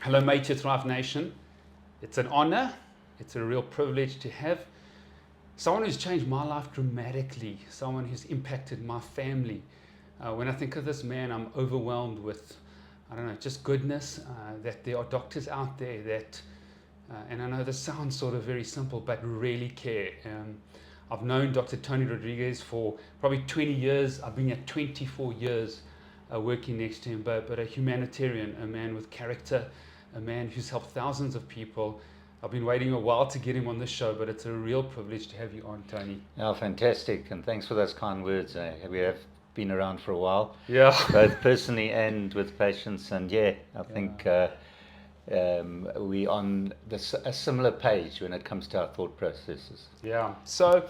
Hello, Mate to Thrive Nation. It's an honor, it's a real privilege to have someone who's changed my life dramatically, someone who's impacted my family. When I think of this man, I'm overwhelmed with, I don't know, just goodness, that there are doctors out there that, and I know this sounds sort of very simple, but really care. I've known Dr. Tony Rodrigues for probably 20 years. I've been here 24 years working next to him, but a humanitarian, a man with character, a man who's helped thousands of people. I've been waiting a while to get him on the show, but it's a real privilege to have you on, Tony. Oh, fantastic. And thanks for those kind words. We have been around for a while, Yeah. both personally and with patients. And I think we're on a similar page when it comes to our thought processes. Yeah. So,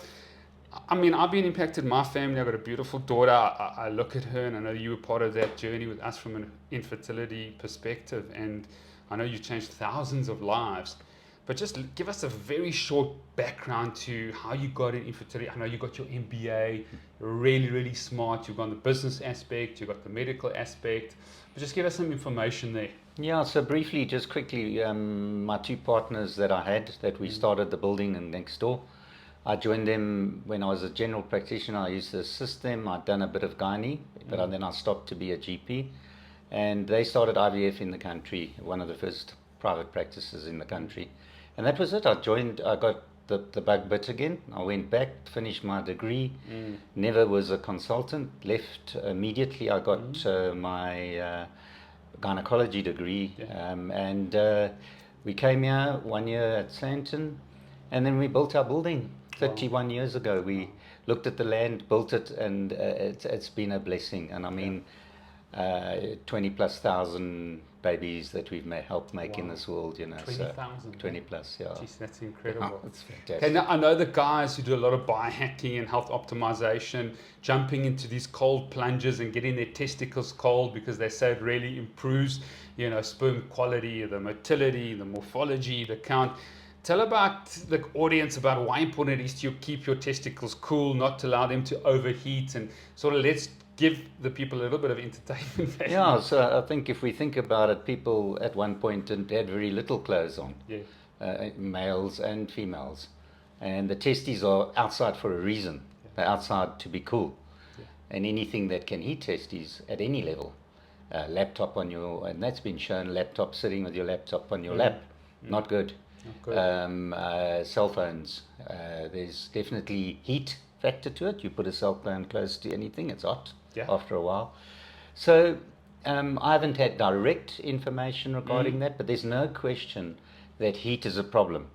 I mean, I've been impacted. My family, I've got a beautiful daughter. I look at her and I know you were part of that journey with us from an infertility perspective. And I know you've changed thousands of lives. But just give us a very short background to how you got in infertility. I know you got your MBA. You're really, really smart. You've got the business aspect. You've got the medical aspect. But just give us some information there. Yeah, so briefly, just quickly, my two partners that I had, that we started the building and next door, I joined them when I was a general practitioner. I used to assist them. I'd done a bit of gynae, but then I stopped to be a GP. And they started IVF in the country, one of the first private practices in the country. And that was it. I got the bug bit again. I went back, finished my degree, never was a consultant, left immediately. I got my gynecology degree, and we came here 1 year at Sandton, and then we built our building 31 years ago. We looked at the land, built it, and it's been a blessing. And I mean, 20,000+ babies that we've helped make in this world, 20,000. 20 plus, yeah. Jeez, that's incredible. It's fantastic. Okay, now I know the guys who do a lot of biohacking and health optimization, jumping into these cold plunges and getting their testicles cold because they say it really improves, sperm quality, the motility, the morphology, the count. Tell about the audience about why important it is to keep your testicles cool, not to allow them to overheat, and sort of let's give the people a little bit of entertainment. Yeah, so I think if we think about it, people at one point had very little clothes on, males and females. And the testes are outside for a reason. They're outside to be cool. And anything that can heat testes at any level, laptop on your, and that's been shown, laptop sitting with your laptop on your lap, not good. Cell phones, there's definitely heat factor to it. You put a cell phone close to anything, it's hot after a while. So I haven't had direct information regarding that, but there's no question that heat is a problem,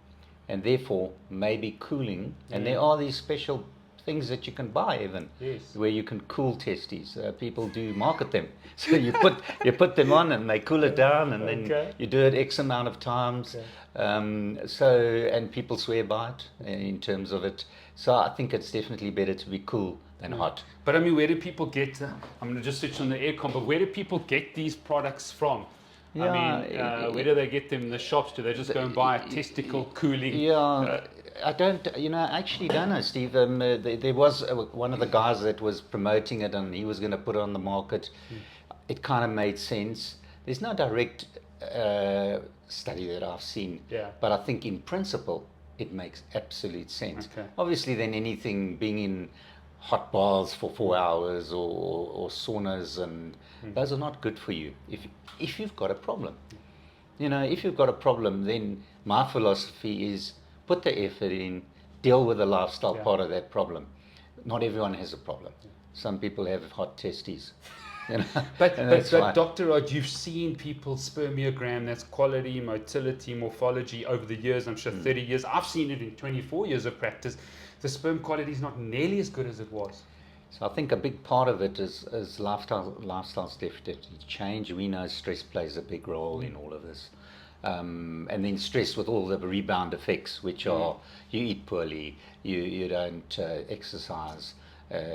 and therefore maybe cooling. And there are these special things that you can buy even where you can cool testes. People do market them, so you put them on and they cool it down, and then you do it X amount of times. And people swear by it in terms of it. So I think it's definitely better to be cool than hot. But I mean, where do people get, I'm going to just switch on the aircon, but where do people get these products from? I mean, where do they get them in the shops? Do they just go and buy a testicle cooling? I actually don't know, Steve. There was one of the guys that was promoting it, and he was going to put it on the market. It kind of made sense. There's no direct study that I've seen, but I think in principle it makes absolute sense. Obviously, then anything being in hot baths for 4 hours or saunas, and those are not good for you if you've got a problem. If you've got a problem, then my philosophy is put the effort in, deal with the lifestyle part of that problem. Not everyone has a problem. Some people have hot testes. But Dr. Rod, you've seen people's spermiogram, that's quality, motility, morphology over the years, I'm sure 30 years. I've seen it in 24 years of practice. The sperm quality is not nearly as good as it was. So I think a big part of it is lifestyles definitely change. We know stress plays a big role in all of this. And then stress with all the rebound effects, which are you eat poorly, you don't exercise,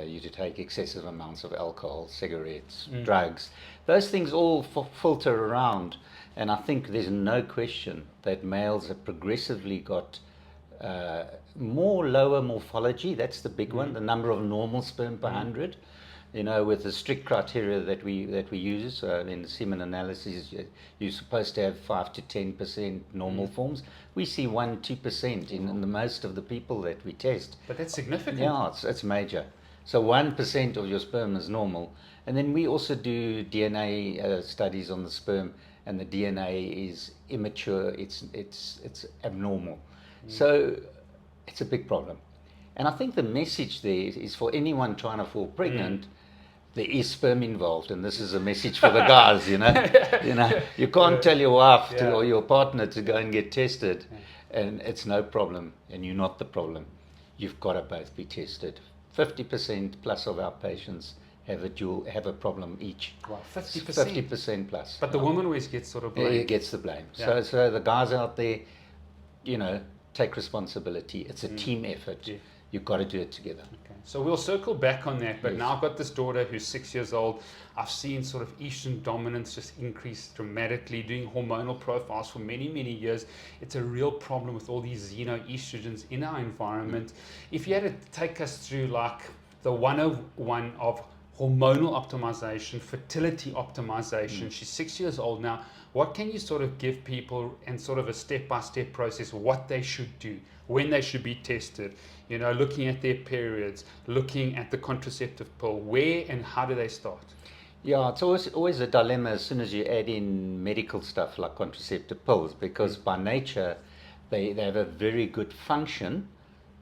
you take excessive amounts of alcohol, cigarettes, drugs. Those things all filter around, and I think there's no question that males have progressively got more lower morphology. That's the big one, the number of normal sperm per 100. with the strict criteria that we use in semen analysis, you're supposed to have 5 to 10% normal forms. We see 1-2% in the most of the people that we test. But that's significant. Yeah, it's major. So 1% of your sperm is normal, and then we also do DNA studies on the sperm, and the DNA is immature. It's abnormal. So it's a big problem. And I think the message there is for anyone trying to fall pregnant. There is sperm involved, and this is a message for the guys. You can't tell your wife or your partner to go and get tested, and it's no problem, and you're not the problem. You've got to both be tested. 50% plus of our patients have a problem each. Wow, 50%. 50% plus. But the woman always gets sort of blamed. Yeah, gets the blame. Yeah. So the guys out there, take responsibility. It's a team effort. Yeah. You've got to do it together. Okay. So we'll circle back on that, but now I've got this daughter who's 6 years old. I've seen sort of estrogen dominance just increase dramatically, doing hormonal profiles for many, many years. It's a real problem with all these xenoestrogens in our environment. If you had to take us through like the 101 of hormonal optimization, fertility optimization, she's 6 years old now, what can you sort of give people and sort of a step-by-step process, what they should do, when they should be tested, looking at their periods, looking at the contraceptive pill, where and how do they start? Yeah, it's always a dilemma as soon as you add in medical stuff like contraceptive pills, because by nature they have a very good function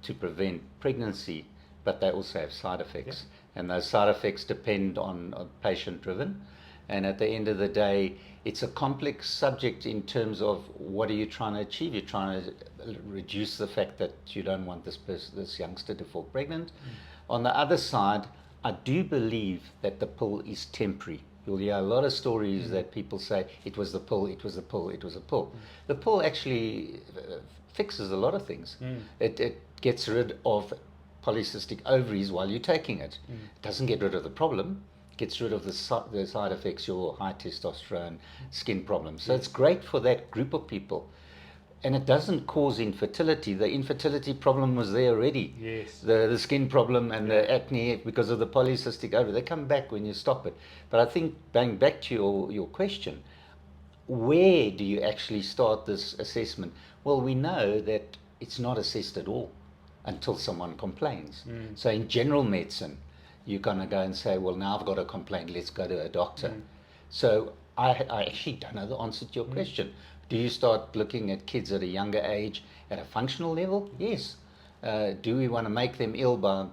to prevent pregnancy, but they also have side effects. Yeah. And those side effects depend on patient-driven. And at the end of the day, it's a complex subject in terms of what are you trying to achieve. You're trying to reduce the fact that you don't want this youngster to fall pregnant. On the other side, I do believe that the pill is temporary. You'll hear a lot of stories that people say, it was the pill, it was the pill, it was a pill. The pill actually fixes a lot of things. It gets rid of polycystic ovaries while you're taking it. It doesn't get rid of the problem. Gets rid of the side effects, your high testosterone, skin problems. So it's great for that group of people. And it doesn't cause infertility. The infertility problem was there already. Yes. The skin problem and the acne because of the polycystic ovary, they come back when you stop it. But I think, going back to your question, where do you actually start this assessment? Well, we know that it's not assessed at all until someone complains. So in general medicine, you're going to go and say, well, now I've got a complaint, let's go to a doctor. So I actually don't know the answer to your question. Do you start looking at kids at a younger age at a functional level? Yes. Do we want to make them ill by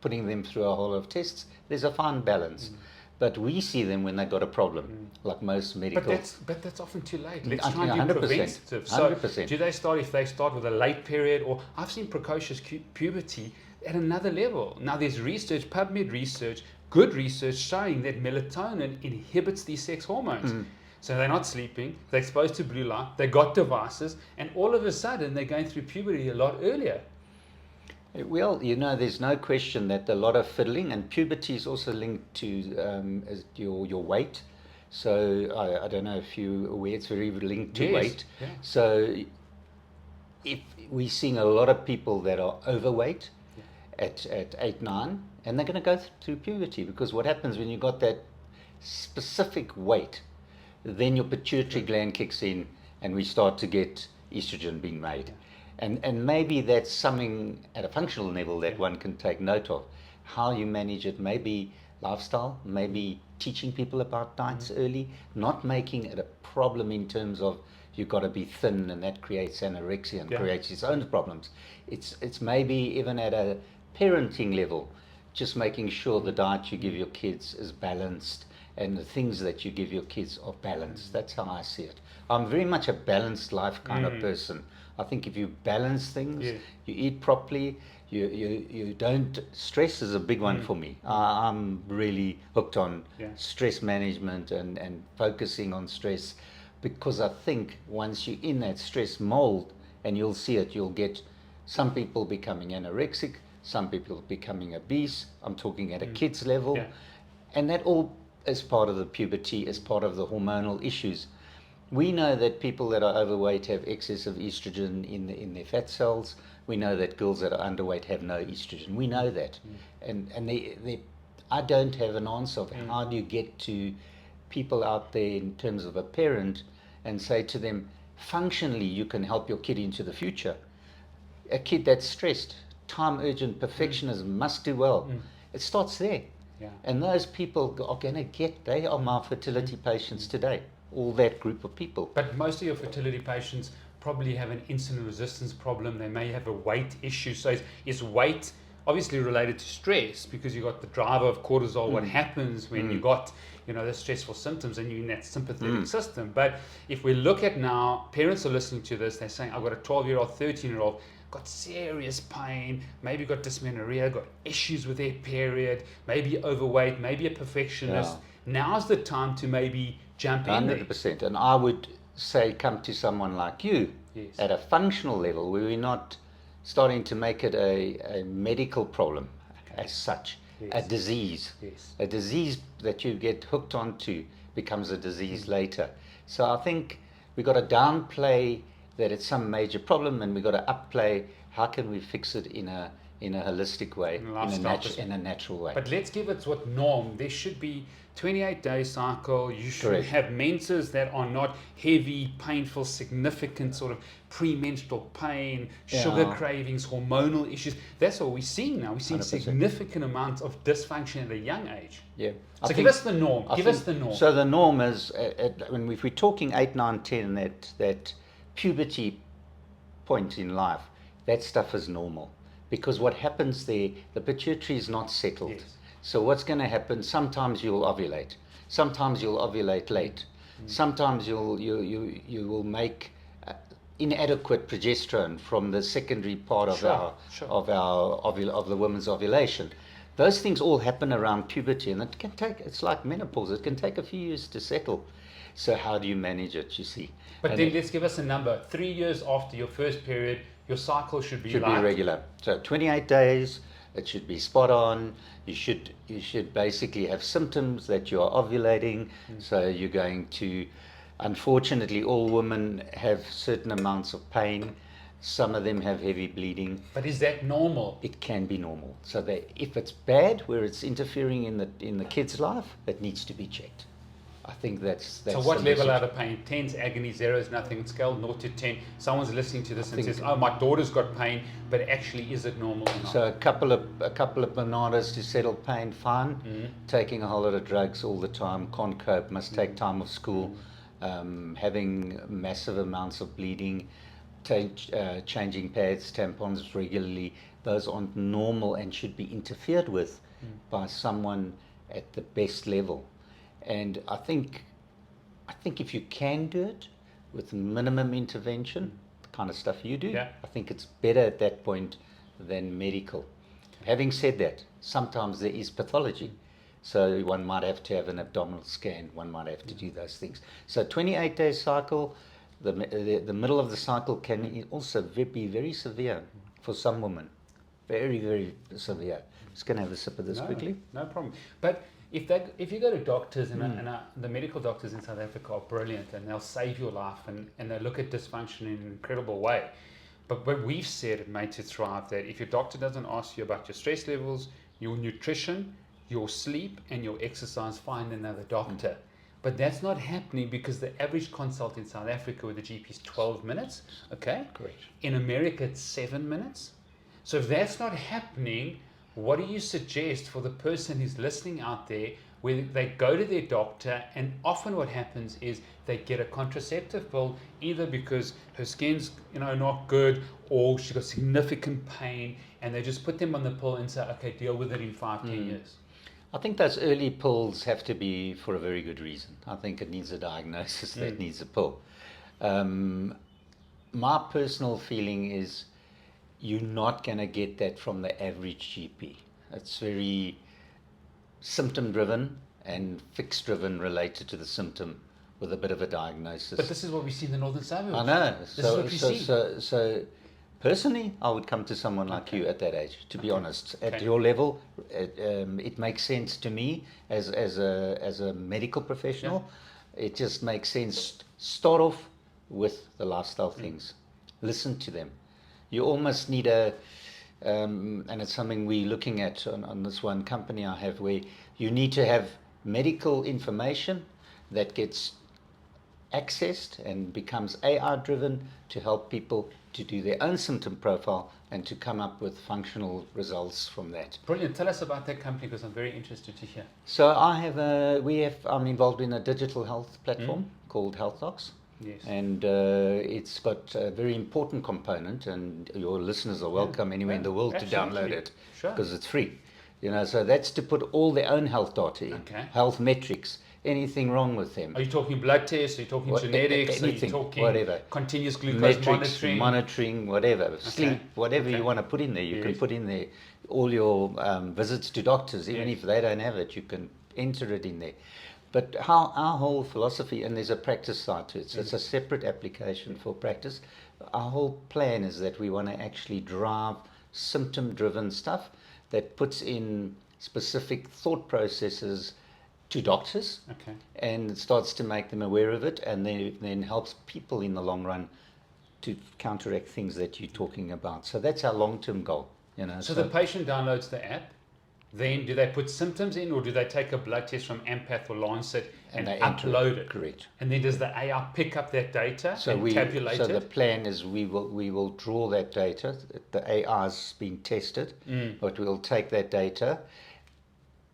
putting them through a whole lot of tests? There's a fine balance. But we see them when they've got a problem, like most medical. But that's often too late. Let's try and do 100%, preventative. So 100%. do they start, if they start with a late period, or I've seen precocious puberty at another level. Now there's research, PubMed research, good research showing that melatonin inhibits these sex hormones. So they're not sleeping, they're exposed to blue light, they got devices, and all of a sudden they're going through puberty a lot earlier. Well, there's no question that a lot of fiddling, and puberty is also linked to your weight. So I don't know if you're aware, it's very linked to weight. Yeah. So if we're seeing a lot of people that are overweight at 8, 9, and they're going to go through puberty, because what happens when you've got that specific weight, then your pituitary gland kicks in and we start to get estrogen being made. And maybe that's something at a functional level that one can take note of. How you manage it, maybe lifestyle, maybe teaching people about diets early, not making it a problem in terms of you've got to be thin and that creates anorexia and creates its own problems. It's maybe even at a parenting level, just making sure the diet you give your kids is balanced and the things that you give your kids are balanced. That's how I see it. I'm very much a balanced life kind of person. I think if you balance things, you eat properly, you don't, stress is a big one for me. I'm really hooked on stress management and focusing on stress, because I think once you're in that stress mold, and you'll see it, you'll get some people becoming anorexic, some people becoming obese. I'm talking at a kid's level. And that all is part of the puberty, is part of the hormonal issues. We know that people that are overweight have excess of estrogen in their fat cells. We know that girls that are underweight have no estrogen. We know that. And their I don't have an answer of how do you get to people out there in terms of a parent and say to them, functionally, you can help your kid into the future. A kid that's stressed, time urgent, perfectionism, must do well. It starts there. Yeah. And those people are going to they are my fertility patients today, all that group of people. But most of your fertility patients probably have an insulin resistance problem. They may have a weight issue. So is weight obviously related to stress, because you've got the driver of cortisol, what happens when you got, the stressful symptoms and you're in that sympathetic system. But if we look at now, parents are listening to this, they're saying, I've got a 12-year-old, 13-year-old, got serious pain, maybe got dysmenorrhea, got issues with their period, maybe overweight, maybe a perfectionist. Now's the time to maybe jump in 100%. And I would say come to someone like you at a functional level where we're not starting to make it a medical problem as such, a disease. A disease that you get hooked onto becomes a disease later. So I think we've got to downplay that it's some major problem, and we've got to upplay how can we fix it in a holistic way, in a natural way. But let's give it what norm. There should be 28-day cycle. You should have menses that are not heavy, painful, significant sort of premenstrual pain, sugar cravings, hormonal issues. That's what we're seeing now. We're seeing 100%. Significant amounts of dysfunction at a young age. Yeah. So give us the norm. So the norm is, if we're talking 8, 9, 10, that puberty point in life, that stuff is normal. Because what happens there, the pituitary is not settled. Yes. So what's going to happen? Sometimes you'll ovulate. Sometimes you'll ovulate late. Sometimes you will make inadequate progesterone from the secondary part of of the woman's ovulation. Those things all happen around puberty, and it's like menopause. It can take a few years to settle. So how do you manage it? You see. But then let's give us a number. 3 years after your first period, your cycle should be regular. So 28 days. It should be spot on. You should basically have symptoms that you are ovulating. So you're going to, unfortunately, all women have certain amounts of pain. Some of them have heavy bleeding. But is that normal? It can be normal. So if it's bad, where it's interfering in the kid's life, it needs to be checked. I think that's so what level out of pain? 10's agony, 0 is nothing. Scale 0 to 10. Someone's listening to this and says, "Oh, my daughter's got pain," but actually, is it normal or not? So a couple of bananas to settle pain, fine. Taking a whole lot of drugs all the time, can't cope. Must take time off school. Having massive amounts of bleeding, changing pads, tampons regularly. Those aren't normal and should be interfered with by someone at the best level. And I think if you can do it with minimum intervention, the kind of stuff you do, I think it's better at that point than medical. Having said that, sometimes there is pathology. So one might have to have an abdominal scan, one might have to do those things. So 28-day cycle, the middle of the cycle can also be very severe for some women. Very, very severe. Just going to have a sip of this quickly. No problem. But if you go to doctors, and the medical doctors in South Africa are brilliant, and they'll save your life, and they look at dysfunction in an incredible way. But we've said at Made to Thrive that if your doctor doesn't ask you about your stress levels, your nutrition, your sleep, and your exercise, find another doctor. But that's not happening because the average consult in South Africa with the GP is 12 minutes. Okay? Correct. In America, it's 7 minutes. So if that's not happening, what do you suggest for the person who's listening out there, where they go to their doctor, and often what happens is they get a contraceptive pill either because her skin's not good, or she got significant pain, and they just put them on the pill and say, okay, deal with it in 5-10 years. I think those early pills have to be for a very good reason. I think it needs a diagnosis that needs a pill. My personal feeling is you're not going to get that from the average GP. It's very symptom-driven and fix-driven, related to the symptom, with a bit of a diagnosis. But this is what we see in the northern suburbs. I know. This is what we see. So personally, I would come to someone like you at that age, to be honest. At your level, it makes sense to me as a medical professional. It just makes sense. Start off with the lifestyle things. Listen to them. You almost need and it's something we're looking at on this one company I have, where you need to have medical information that gets accessed and becomes AI driven to help people to do their own symptom profile and to come up with functional results from that. Brilliant. Tell us about that company, because I'm very interested to hear. So I'm involved in a digital health platform called HealthDocs. Yes. And it's got a very important component, and your listeners are welcome anywhere in the world to download it, because it's free. So that's to put all their own health data in, health metrics, anything wrong with them. Are you talking blood tests? Are you talking genetics? Anything, are you talking whatever. Continuous glucose metrics, monitoring, whatever. Sleep, whatever you want to put in there. You can put in there all your visits to doctors. Even if they don't have it, you can enter it in there. But our whole philosophy, and there's a practice side to it, so it's a separate application for practice. Our whole plan is that we want to actually drive symptom-driven stuff that puts in specific thought processes to doctors, and starts to make them aware of it, and then helps people in the long run to counteract things that you're talking about. So that's our long-term goal. So the patient downloads the app. Then do they put symptoms in, or do they take a blood test from Ampath or Lancet and upload it? Correct. And then does the AI pick up that data and tabulate it? So the plan is we will draw that data. The AI is being tested, but we'll take that data.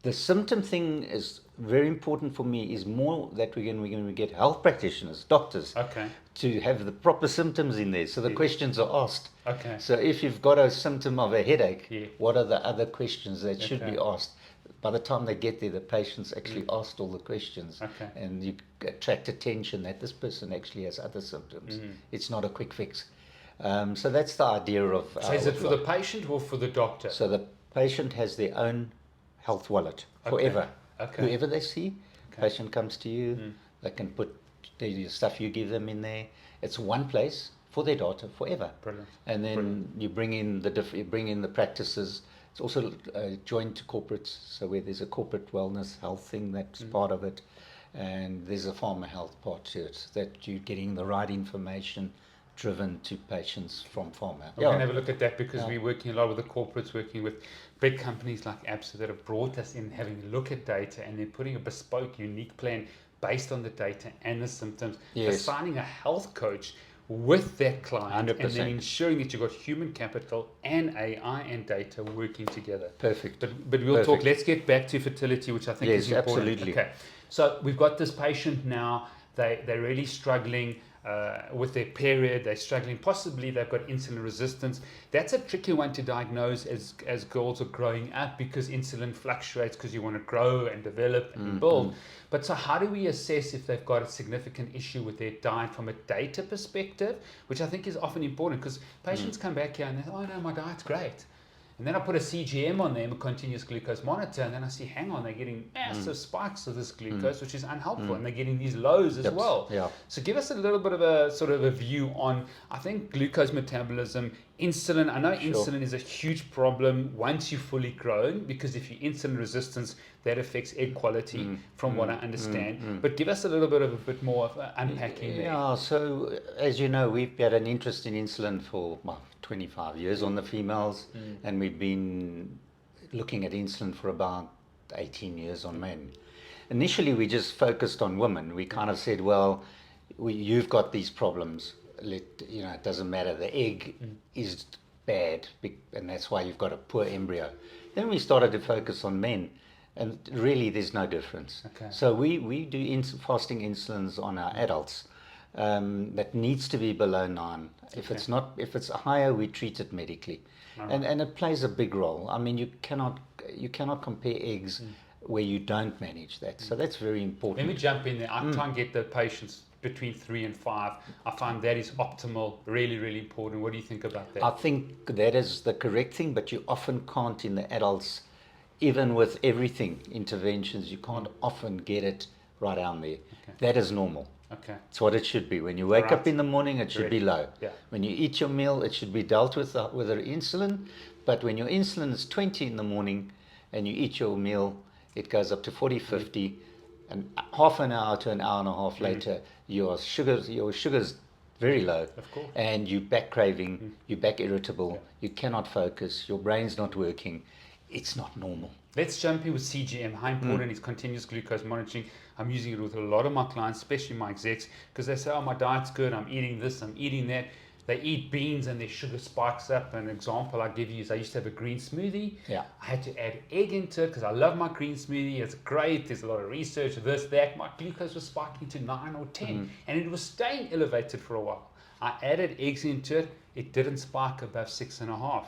The symptom thing is very important for me, is more that we're going to get health practitioners, doctors, to have the proper symptoms in there. So the questions are asked. So if you've got a symptom of a headache, what are the other questions that should be asked? By the time they get there, the patient's actually asked all the questions, and you attract attention that this person actually has other symptoms. It's not a quick fix. So that's the idea of... So is it for the patient or for the doctor? So the patient has their own health wallet forever. Whoever they see, patient comes to you, they can put the stuff you give them in there. It's one place for their data forever. Brilliant. And then you bring in the practices. It's also joined to corporates, so where there's a corporate wellness health thing, that's part of it, and there's a pharma health part to it, that you're getting the right information driven to patients from pharma. We can have a look at that, because we're working a lot with the corporates, working with big companies like ABSA that have brought us in, having a look at data, and they're putting a bespoke, unique plan based on the data and the symptoms, assigning a health coach with that client, 100%. And then ensuring that you've got human capital and AI and data working together. Perfect. But we'll talk, let's get back to fertility, which I think is important. Absolutely. Okay, so we've got this patient now, they're really struggling with their period, they're struggling, possibly they've got insulin resistance. That's a tricky one to diagnose as girls are growing up, because insulin fluctuates because you want to grow and develop and build. But so how do we assess if they've got a significant issue with their diet from a data perspective, which I think is often important, because patients come back here and they say, oh no, my diet's great. And then I put a CGM on them, a continuous glucose monitor, and then I see, hang on, they're getting massive spikes of this glucose, which is unhelpful, and they're getting these lows as well. So give us a little bit of a sort of a view on, I think, glucose metabolism, insulin. I know insulin is a huge problem once you're fully grown, because if you're insulin resistance, that affects egg quality, from what I understand. But give us a little bit of a bit more of unpacking there. Yeah, so as you know, we've had an interest in insulin for 25 years on the females, and we've been looking at insulin for about 18 years on men. Initially, we just focused on women. We kind of said, well, you've got these problems. It doesn't matter. The egg is bad, and that's why you've got a poor embryo. Then we started to focus on men, and really there's no difference. So we do fasting insulins on our adults. That needs to be below 9. If it's higher, we treat it medically, and it plays a big role. I mean, you cannot compare eggs where you don't manage that. So that's very important. Let me jump in there. I try and get the patients between 3 and 5. I find that is optimal, really, really important. What do you think about that? I think that is the correct thing, but you often can't in the adults, even with everything interventions. You can't often get it right down there. That is normal. It's what it should be. When you wake up in the morning, it should be low. When you eat your meal, it should be dealt with an insulin. But when your insulin is 20 in the morning and you eat your meal, it goes up to 40, 50, and half an hour to an hour and a half later, your sugars very low. Of course. And you're back craving, you're back irritable, you cannot focus, your brain's not working. It's not normal. Let's jump in with CGM. How important is continuous glucose monitoring? I'm using it with a lot of my clients, especially my execs, because they say, oh, my diet's good, I'm eating this, I'm eating that. They eat beans and their sugar spikes up. An example I give you is I used to have a green smoothie. Yeah. I had to add egg into it because I love my green smoothie. It's great. There's a lot of research, this, that. My glucose was spiking to 9 or 10 and it was staying elevated for a while. I added eggs into it. It didn't spike above 6.5.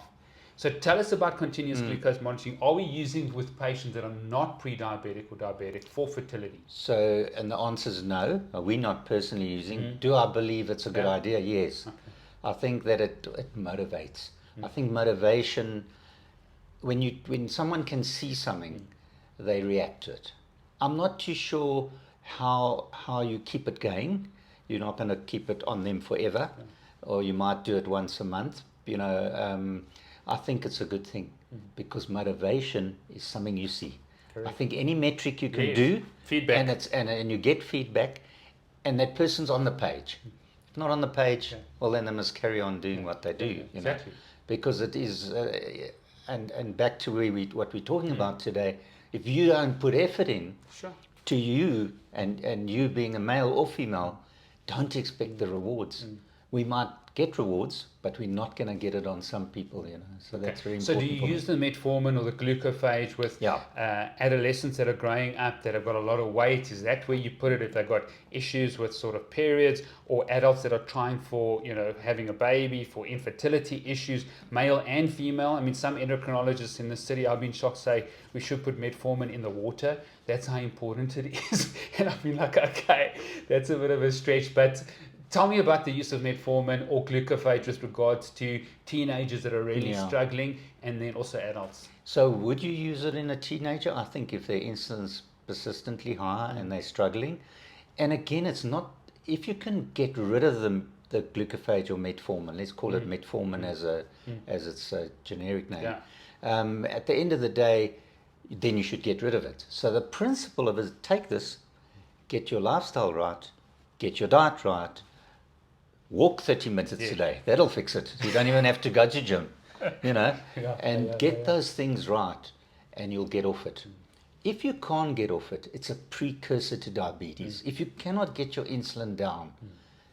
So tell us about continuous glucose monitoring. Are we using with patients that are not pre-diabetic or diabetic for fertility? So, and the answer is no. We're not personally using. Do I believe it's a good idea? Yes. Okay. I think that it motivates. I think motivation, when someone can see something, they react to it. I'm not too sure how you keep it going. You're not going to keep it on them forever, or you might do it once a month. I think it's a good thing because motivation is something you see. Correct. I think any metric you can do, feedback, and you get feedback, and that person's on the page. If not on the page, well then they must carry on doing what they do. Exactly. Because it is, and back to what we're talking about today. If you don't put effort in, to you and you being a male or female, don't expect the rewards. We might get rewards, but we're not going to get it on some people, So that's very important. So do you use the metformin or the glucophage with adolescents that are growing up that have got a lot of weight? Is that where you put it if they've got issues with sort of periods, or adults that are trying for, having a baby, for infertility issues, male and female? I mean, some endocrinologists in the city, I've been shocked, say we should put metformin in the water. That's how important it is. And I've been like, okay, that's a bit of a stretch, but tell me about the use of metformin or glucophage with regards to teenagers that are really struggling, and then also adults. So would you use it in a teenager? I think if their insulin's persistently high and they're struggling. And again, it's not, if you can get rid of the glucophage or metformin, let's call it metformin as its generic name. At the end of the day, then you should get rid of it. So the principle of it is take this, get your lifestyle right, get your diet right, walk 30 minutes a day. That'll fix it. You don't even have to go to gym, and get those things right, and you'll get off it. If you can't get off it, it's a precursor to diabetes. If you cannot get your insulin down,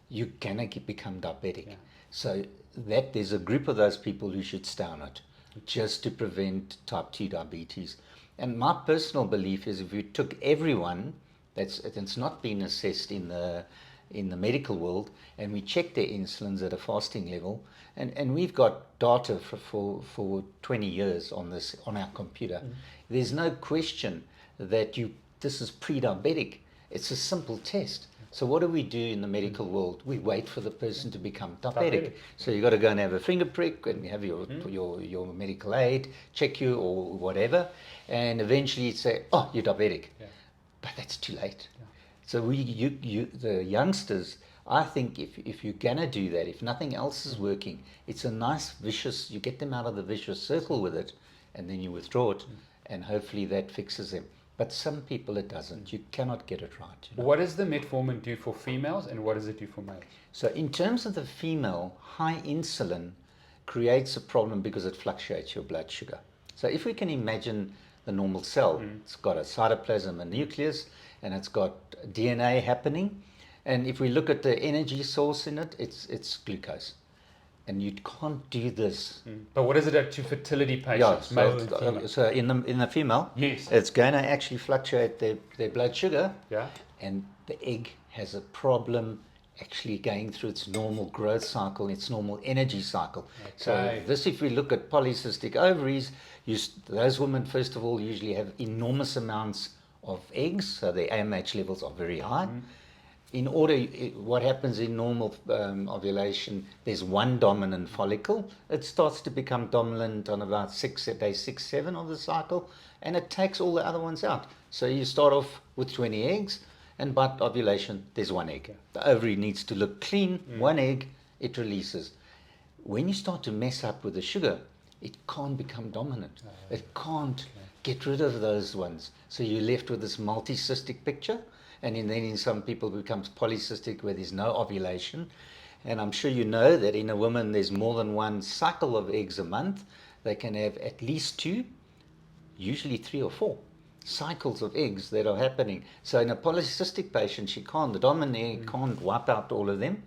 you're going to become diabetic. So that there's a group of those people who should stay on it just to prevent type 2 diabetes. And my personal belief is if you took everyone that's not been assessed in the medical world, and we check their insulins at a fasting level, and we've got data for 20 years on this on our computer. There's no question that this is pre-diabetic. It's a simple test. So what do we do in the medical world? We wait for the person to become diabetic. So you got to go and have a finger prick and have your medical aid check you or whatever, and eventually you'd say, oh, you're diabetic. But that's too late. So the youngsters, I think if you're going to do that, if nothing else is working, it's a nice vicious, you get them out of the vicious circle with it, and then you withdraw it, and hopefully that fixes them. But some people it doesn't. You cannot get it right. What does the metformin do for females, and what does it do for males? So in terms of the female, high insulin creates a problem because it fluctuates your blood sugar. So if we can imagine the normal cell, it's got a cytoplasm, a nucleus, and it's got DNA happening. And if we look at the energy source in it, it's glucose. And you can't do this. But what does it do to fertility patients? So in the female, it's going to actually fluctuate their blood sugar. And the egg has a problem actually going through its normal growth cycle, its normal energy cycle. So this, if we look at polycystic ovaries, those women, first of all, usually have enormous amounts of eggs, so their AMH levels are very high. What happens in normal ovulation, there's one dominant follicle. It starts to become dominant on about day 6, 7 of the cycle, and it takes all the other ones out. So you start off with 20 eggs, and by ovulation, there's one egg. The ovary needs to look clean, one egg, it releases. When you start to mess up with the sugar, it can't become dominant. It can't get rid of those ones. So you're left with this multicystic picture, and then in some people it becomes polycystic where there's no ovulation. And I'm sure you know that in a woman there's more than one cycle of eggs a month. They can have at least 2, usually 3 or 4 cycles of eggs that are happening. So in a polycystic patient, the dominant egg can't wipe out all of them,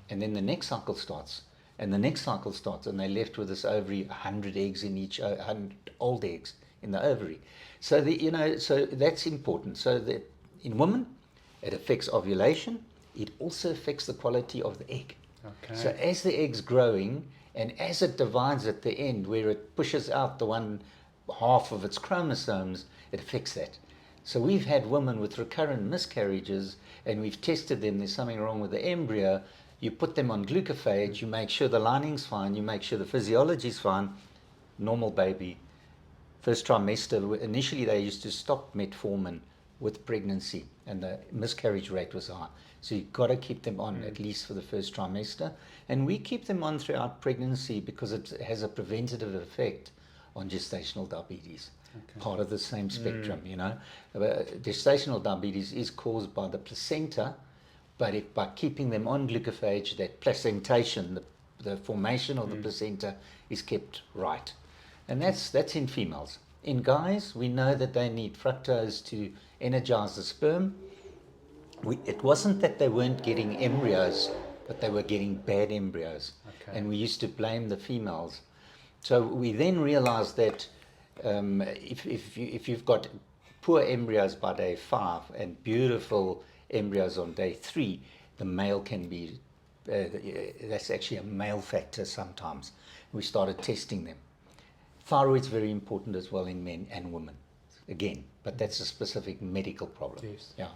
and then the next cycle starts, and the next cycle starts, and they're left with this ovary, 100 eggs in each, 100 old eggs in the ovary. So so that's important. So that in women, it affects ovulation. It also affects the quality of the egg. Okay. So as the egg's growing, and as it divides at the end, where it pushes out the one half of its chromosomes, it affects that. So we've had women with recurrent miscarriages, and we've tested them. There's something wrong with the embryo. You put them on glucophage, you make sure the lining's fine, you make sure the physiology's fine, normal baby. First trimester, initially they used to stop metformin with pregnancy, and the miscarriage rate was high. So you've got to keep them on at least for the first trimester. And we keep them on throughout pregnancy because it has a preventative effect on gestational diabetes. Okay. Part of the same spectrum, Gestational diabetes is caused by the placenta, but by keeping them on glucophage, that placentation, the formation of the placenta is kept right. And that's in females. In guys, we know that they need fructose to energize the sperm. It wasn't that they weren't getting embryos, but they were getting bad embryos. Okay. And we used to blame the females. So we then realized that if you've got poor embryos by day 5 and beautiful embryos on day 3, the male can be, that's actually a male factor sometimes. We started testing them. Thyroid's very important as well in men and women, again, but that's a specific medical problem. Yes. Yeah.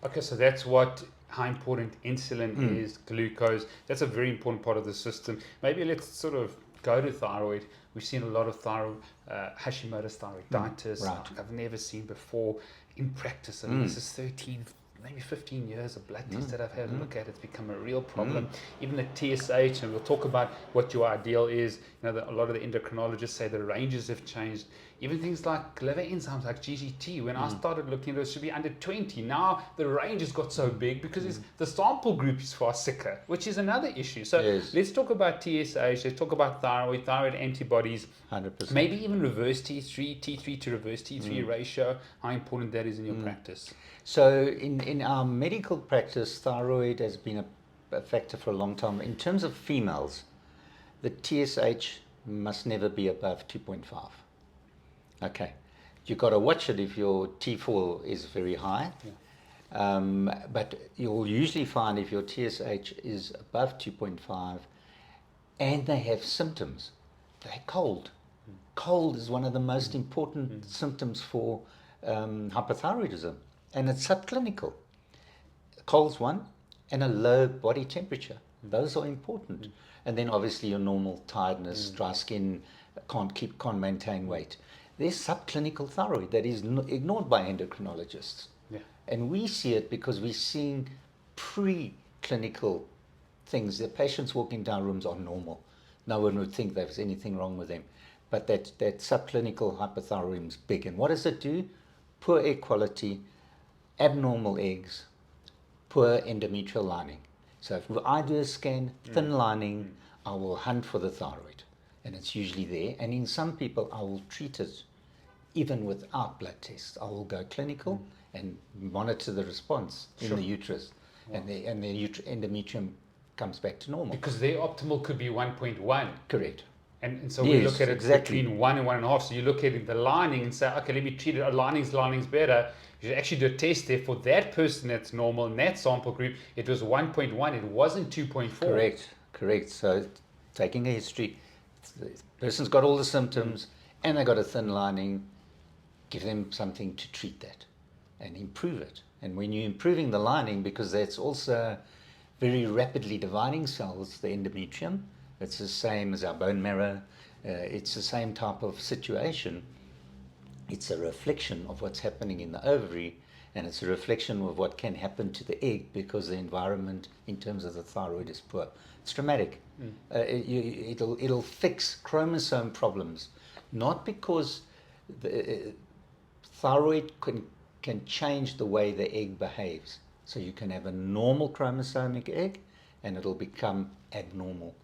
Okay, so that's how important insulin is, glucose. That's a very important part of the system. Maybe let's sort of go to thyroid. We've seen a lot of thyroid, Hashimoto's thyroiditis. Right. I've never seen before in practice. I mean, this is 13, maybe 15 years of blood tests that I've had a look at. It's become a real problem. Even the TSH, and we'll talk about what your ideal is. A lot of the endocrinologists say the ranges have changed. Even things like liver enzymes like GGT, when I started looking at it, should be under 20. Now the range has got so big because the sample group is far sicker, which is another issue. So let's talk about TSH, let's talk about thyroid antibodies, 100%. Maybe even reverse T3 to reverse T3 ratio, how important that is in your practice. So in our medical practice, thyroid has been a factor for a long time. In terms of females, the TSH must never be above 2.5. Okay, you've got to watch it if your T4 is very high. Yeah. But you'll usually find if your TSH is above 2.5 and they have symptoms, they're cold. Cold is one of the most important symptoms for hypothyroidism, and it's subclinical. Cold's one, and a low body temperature. Those are important. And then obviously your normal tiredness, dry skin, can't maintain weight. There's subclinical thyroid that is ignored by endocrinologists. Yeah. And we see it because we're seeing preclinical things. The patients walking down rooms are normal. No one would think there's anything wrong with them. But that subclinical hypothyroidism is big. And what does it do? Poor egg quality, abnormal eggs, poor endometrial lining. So if I do a scan, thin lining, I will hunt for the thyroid. And it's usually there. And in some people, I will treat it even without blood tests. I will go clinical and monitor the response in the uterus. Wow. And the endometrium comes back to normal. Because their optimal could be 1.1. Correct. And so we look at it between 1 and 1.5. So you look at the lining and say, okay, let me treat it. Lining's better. You should actually do a test there for that person that's normal. In that sample group, it was 1.1. It wasn't 2.4. Correct. So taking a history, the person's got all the symptoms and they got a thin lining, give them something to treat that and improve it. And when you're improving the lining, because that's also very rapidly dividing cells, the endometrium, it's the same as our bone marrow, it's the same type of situation. It's a reflection of what's happening in the ovary, and it's a reflection of what can happen to the egg because the environment in terms of the thyroid is poor. It's dramatic. It'll fix chromosome problems, not because the thyroid can change the way the egg behaves. So you can have a normal chromosomic egg and it'll become abnormal.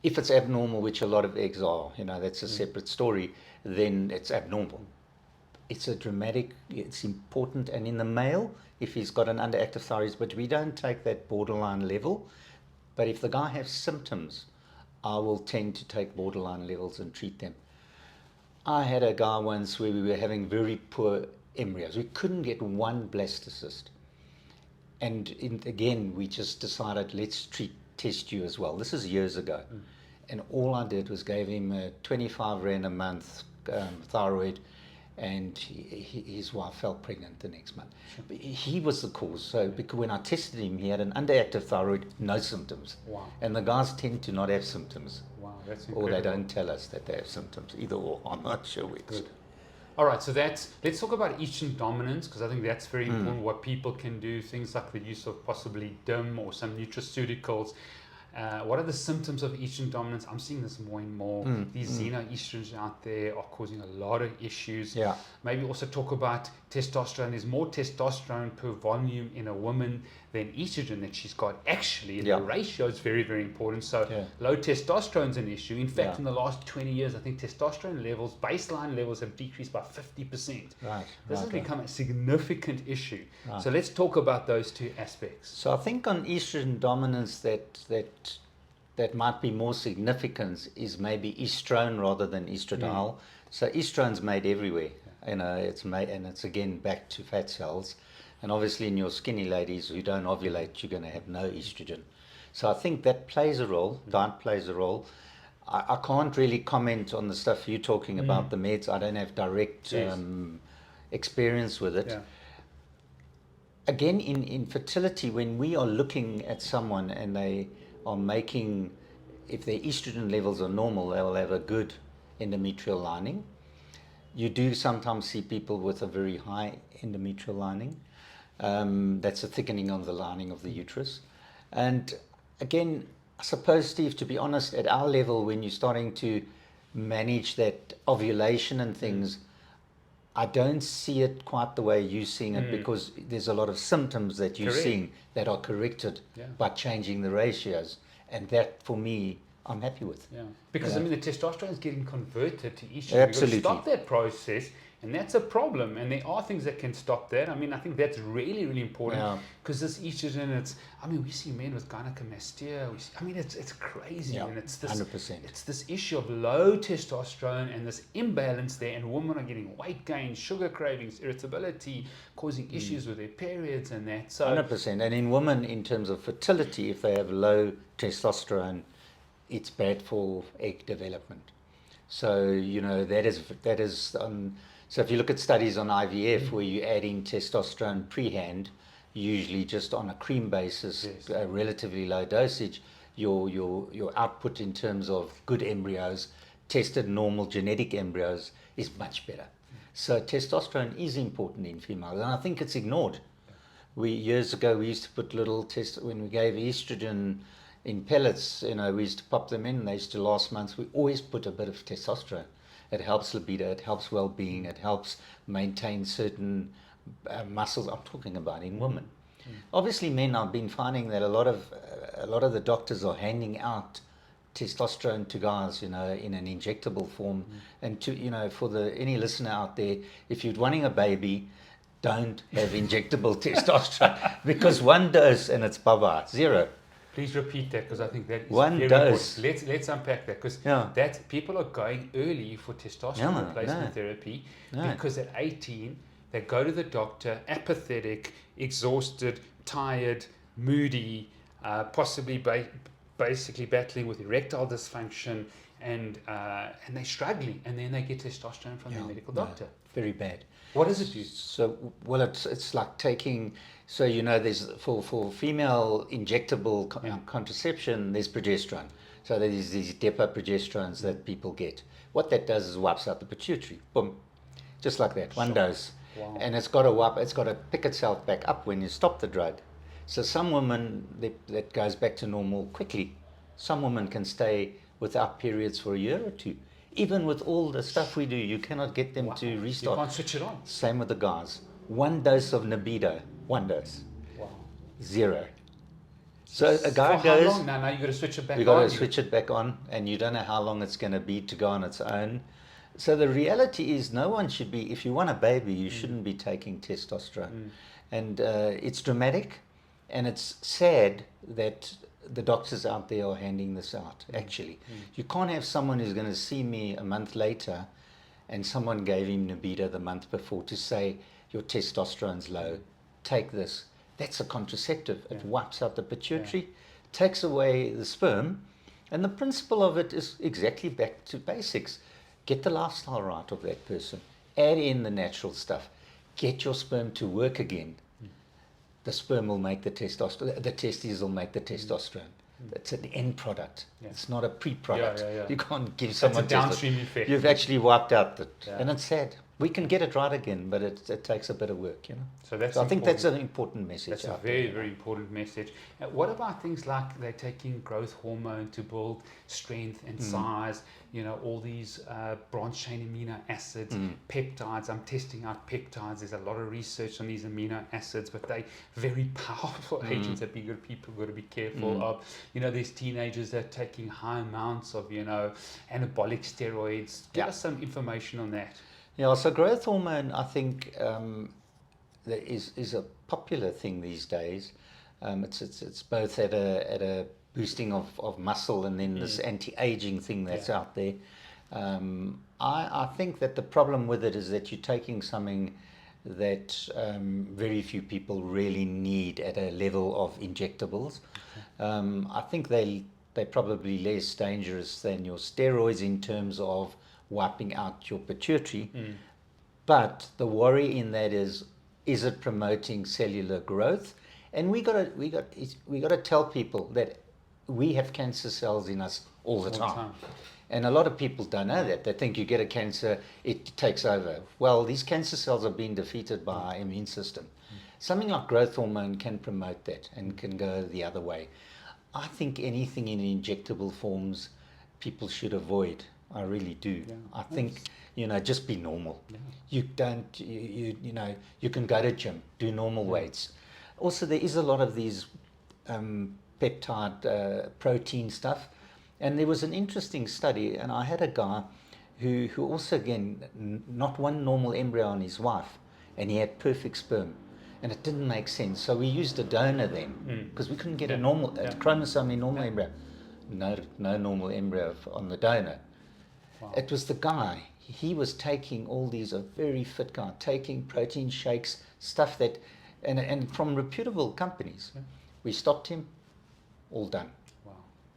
If it's abnormal, which a lot of eggs are, that's a separate story, then it's abnormal. It's a dramatic, it's important, and in the male, if he's got an underactive thyroid, but we don't take that borderline level, but if the guy has symptoms, I will tend to take borderline levels and treat them. I had a guy once where we were having very poor embryos. We couldn't get one blastocyst. And again, we just decided, let's test you as well. This is years ago. And all I did was gave him a 25 Rand a month thyroid, and his wife fell pregnant the next month. But he was the cause. So because when I tested him, he had an underactive thyroid, no symptoms. Wow. And the guys tend to not have symptoms. Wow, that's incredible. Or they don't tell us that they have symptoms. Either or, I'm not sure which. Good. All right, so let's talk about estrogen dominance, because I think that's very important, what people can do, things like the use of possibly DIM or some nutraceuticals. What are the symptoms of estrogen dominance? I'm seeing this more and more. These xenoestrogens out there are causing a lot of issues. Yeah. Maybe also talk about testosterone. There's more testosterone per volume in a woman than estrogen that she's got actually. And the ratio is very, very important. So low testosterone is an issue. In fact, in the last 20 years, I think testosterone levels, baseline levels, have decreased by 50%. Right. This has become a significant issue. Right. So let's talk about those two aspects. So I think on estrogen dominance that might be more significant is maybe estrone rather than estradiol. So estrone's made everywhere. It's made, and it's again back to fat cells. And obviously in your skinny ladies who don't ovulate, you're going to have no estrogen. So I think that plays a role. Diet plays a role. I can't really comment on the stuff you're talking about, the meds. I don't have direct experience with it. Yeah. Again, in fertility, when we are looking at someone and they are making, if their estrogen levels are normal, they will have a good endometrial lining. You do sometimes see people with a very high endometrial lining. That's a thickening of the lining of the uterus. And again, I suppose, Steve, to be honest, at our level, when you're starting to manage that ovulation and things, I don't see it quite the way you're seeing it, because there's a lot of symptoms that you're seeing that are corrected by changing the ratios. And that, for me, I'm happy with. Yeah, because I mean, the testosterone is getting converted to estrogen. Absolutely. You've got to stop that process, and that's a problem. And there are things that can stop that. I mean, I think that's really, really important, because this estrogen, we see men with gynecomastia. It's crazy, and it's this 100%. It's this issue of low testosterone and this imbalance there, and women are getting weight gain, sugar cravings, irritability, causing issues with their periods and that. So 100%. And in women, in terms of fertility, if they have low testosterone, it's bad for egg development. So that is so if you look at studies on IVF where you're adding testosterone pre-hand, usually just on a cream basis, a relatively low dosage, your output in terms of good embryos, tested normal genetic embryos, is much better. So testosterone is important in females, and I think it's ignored. Years ago we used to put little when we gave estrogen in pellets, we used to pop them in, they used to last months. We always put a bit of testosterone. It helps libido, it helps well-being, it helps maintain certain muscles. I'm talking about in women. Obviously, men, I've been finding that a lot of the doctors are handing out testosterone to guys, in an injectable form. And for any listener out there, if you're wanting a baby, don't have injectable testosterone, because one dose and it's bye-bye, zero. Please repeat that, because I think that is one very dose. Important. Let's unpack that, because that people are going early for testosterone replacement therapy because at 18 they go to the doctor apathetic, exhausted, tired, moody, possibly basically battling with erectile dysfunction, and they're struggling, and then they get testosterone from their medical doctor. Very bad. What does it do? So, well, it's like taking. So there's for female injectable contraception, there's progesterone. So there's these depo-progesterones that people get. What that does is wipes out the pituitary. Boom, just like that, one dose. Wow. And it's got to pick itself back up when you stop the drug. So some women that goes back to normal quickly. Some women can stay without periods for a year or two. Even with all the stuff we do, you cannot get them to restart. You can't switch it on. Same with the guys. One dose of Nebido, one dose. Wow. Zero. So a guy For goes. how long? Now you got to switch it back on. You got to switch it back on, and you don't know how long it's going to be to go on its own. So the reality is, no one should be. If you want a baby, you shouldn't be taking testosterone, and it's dramatic, and it's sad that the doctors out there are handing this out. Actually, you can't have someone who's going to see me a month later, and someone gave him Nabita the month before to say your testosterone's low. Take this. That's a contraceptive. It wipes out the pituitary, takes away the sperm, and the principle of it is exactly back to basics. Get the lifestyle right of that person. Add in the natural stuff. Get your sperm to work again. The sperm will make the testosterone. The testes will make the testosterone. It's an end product. It's not a pre-product. You can't give someone a downstream effect. You've actually wiped out the, and it's sad. We can get it right again, but it takes a bit of work, you know. So I think that's an important message. That's a very, very important message. What about things like they're taking growth hormone to build strength and size? You know, all these branched chain amino acids, peptides. I'm testing out peptides. There's a lot of research on these amino acids, but they're very powerful agents that people got to be careful of. You know, there's teenagers that are taking high amounts of, you know, anabolic steroids. Give us some information on that. Yeah, so growth hormone, I think, is a popular thing these days. It's both at a boosting of muscle, and then this anti-aging thing that's out there. I think that the problem with it is that you're taking something that very few people really need at a level of injectables. I think they're probably less dangerous than your steroids in terms of wiping out your pituitary, but the worry in that is it promoting cellular growth? And we got to tell people that we have cancer cells in us all the time. And a lot of people don't know that. They think you get a cancer, it takes over. Well, these cancer cells are being defeated by our immune system. Something like growth hormone can promote that and can go the other way. I think anything in injectable forms people should avoid. I really do. I think, you know, just be normal. You don't, you know, you can go to gym, do normal weights. Also, there is a lot of these peptide protein stuff. And there was an interesting study, and I had a guy who also, again, not one normal embryo on his wife, and he had perfect sperm. And it didn't make sense. So we used a donor then, because we couldn't get a normal, a chromosome normal embryo. No normal embryo on the donor. Wow. It was the guy, he was taking all these, a very fit guy, taking protein shakes, stuff that, and from reputable companies. We stopped him, all done. Wow.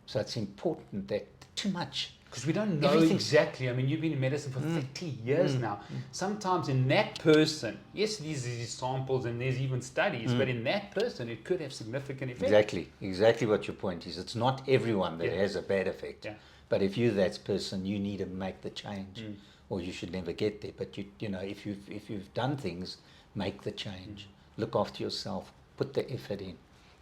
So it's important that too much. Because we don't know exactly. I mean, you've been in medicine for 30 years now. Sometimes in that person, yes, these are samples and there's even studies, but in that person, it could have significant effect. Exactly what your point is. It's not everyone that has a bad effect. But if you're that person, you need to make the change, or you should never get there. But you know, if you've done things, make the change. Look after yourself. Put the effort in,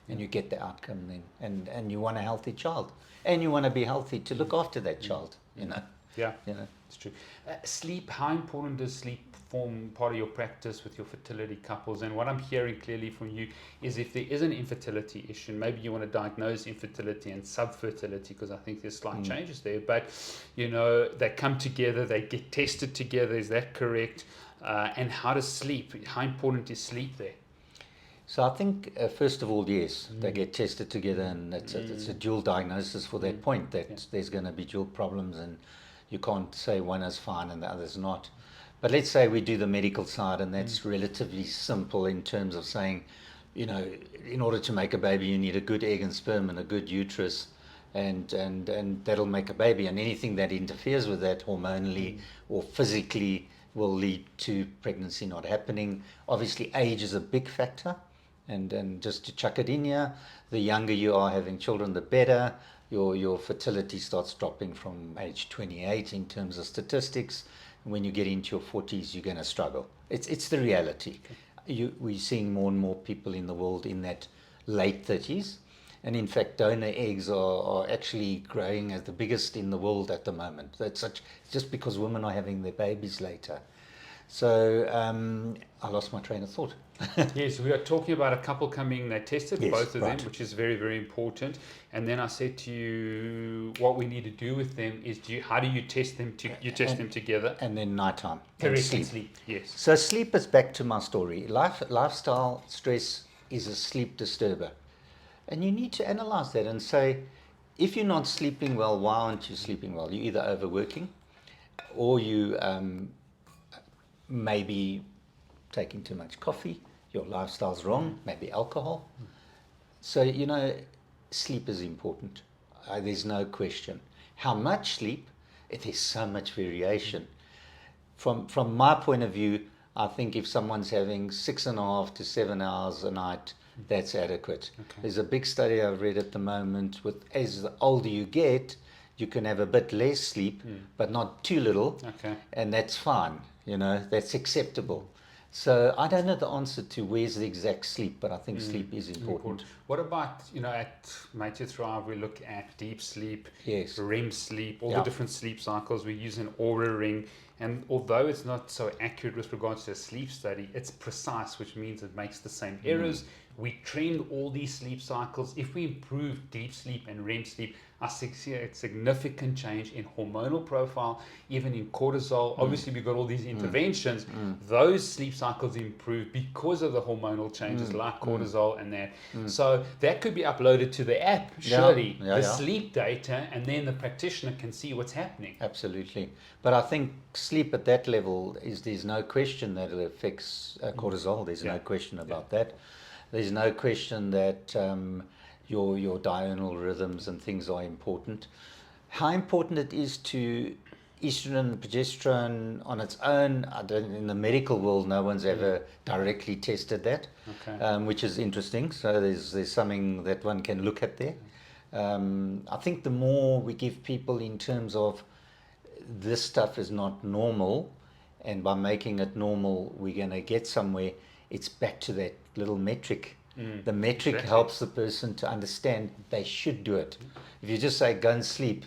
and you get the outcome then. And you want a healthy child, and you want to be healthy to look after that child. You know. Yeah, it's true. Sleep. How important does sleep form part of your practice with your fertility couples? And what I'm hearing clearly from you is if there is an infertility issue, maybe you want to diagnose infertility and subfertility, because I think there's slight changes there. But you know, they come together, they get tested together. Is that correct? And how does sleep? How important is sleep there? So I think, first of all, yes, they get tested together, and it's a dual diagnosis for that point, that there's going to be dual problems, and you can't say one is fine and the other's not. But let's say we do the medical side, and that's relatively simple in terms of saying, you know, in order to make a baby, you need a good egg and sperm and a good uterus, and that'll make a baby. And anything that interferes with that hormonally or physically will lead to pregnancy not happening. Obviously, age is a big factor. And just to chuck it in here, the younger you are having children, the better. Your fertility starts dropping from age 28 in terms of statistics. And when you get into your 40s, you're going to struggle. It's the reality. We're seeing more and more people in the world in that late 30s. And in fact, donor eggs are actually growing as the biggest in the world at the moment. That's just because women are having their babies later. So I lost my train of thought. Yes, we are talking about a couple coming. They tested Yes, both of right. them, which is very, very important. And then I said to you, what we need to do with them is, how do you test them? You test them together. And then nighttime. Correct. And sleep. Sleep. Yes. So sleep is back to my story. Lifestyle stress is a sleep disturber. And you need to analyze that and say, if you're not sleeping well, why aren't you sleeping well? You're either overworking or you maybe taking too much coffee, your lifestyle's wrong, maybe alcohol. So, sleep is important. There's no question. How much sleep? There's so much variation. From my point of view, I think if someone's having 6.5 to 7 hours a night, that's adequate. Okay. There's a big study I've read at the moment as the older you get, you can have a bit less sleep, but not too little. Okay. And that's fine. That's acceptable. So I don't know the answer to where's the exact sleep, but I think sleep is important. What about, at Mate Thrive, we look at deep sleep, Yes. REM sleep, all the different sleep cycles. We use an Aura ring. And although it's not so accurate with regards to a sleep study, it's precise, which means it makes the same errors. We trend all these sleep cycles. If we improve deep sleep and REM sleep, I see a significant change in hormonal profile, even in cortisol. Obviously, we've got all these interventions. Those sleep cycles improve because of the hormonal changes like cortisol and that. So that could be uploaded to the app, surely, the sleep data, and then the practitioner can see what's happening. Absolutely. But I think sleep at that level there's no question that it affects cortisol. There's no question about that. There's no question that your diurnal rhythms and things are important. How important it is to estrogen and progesterone on its own, in the medical world, no one's ever directly tested that, which is interesting. So there's something that one can look at there. I think the more we give people in terms of this stuff is not normal, and by making it normal, we're going to get somewhere. It's back to that little metric. The metric helps the person to understand they should do it. If you just say go and sleep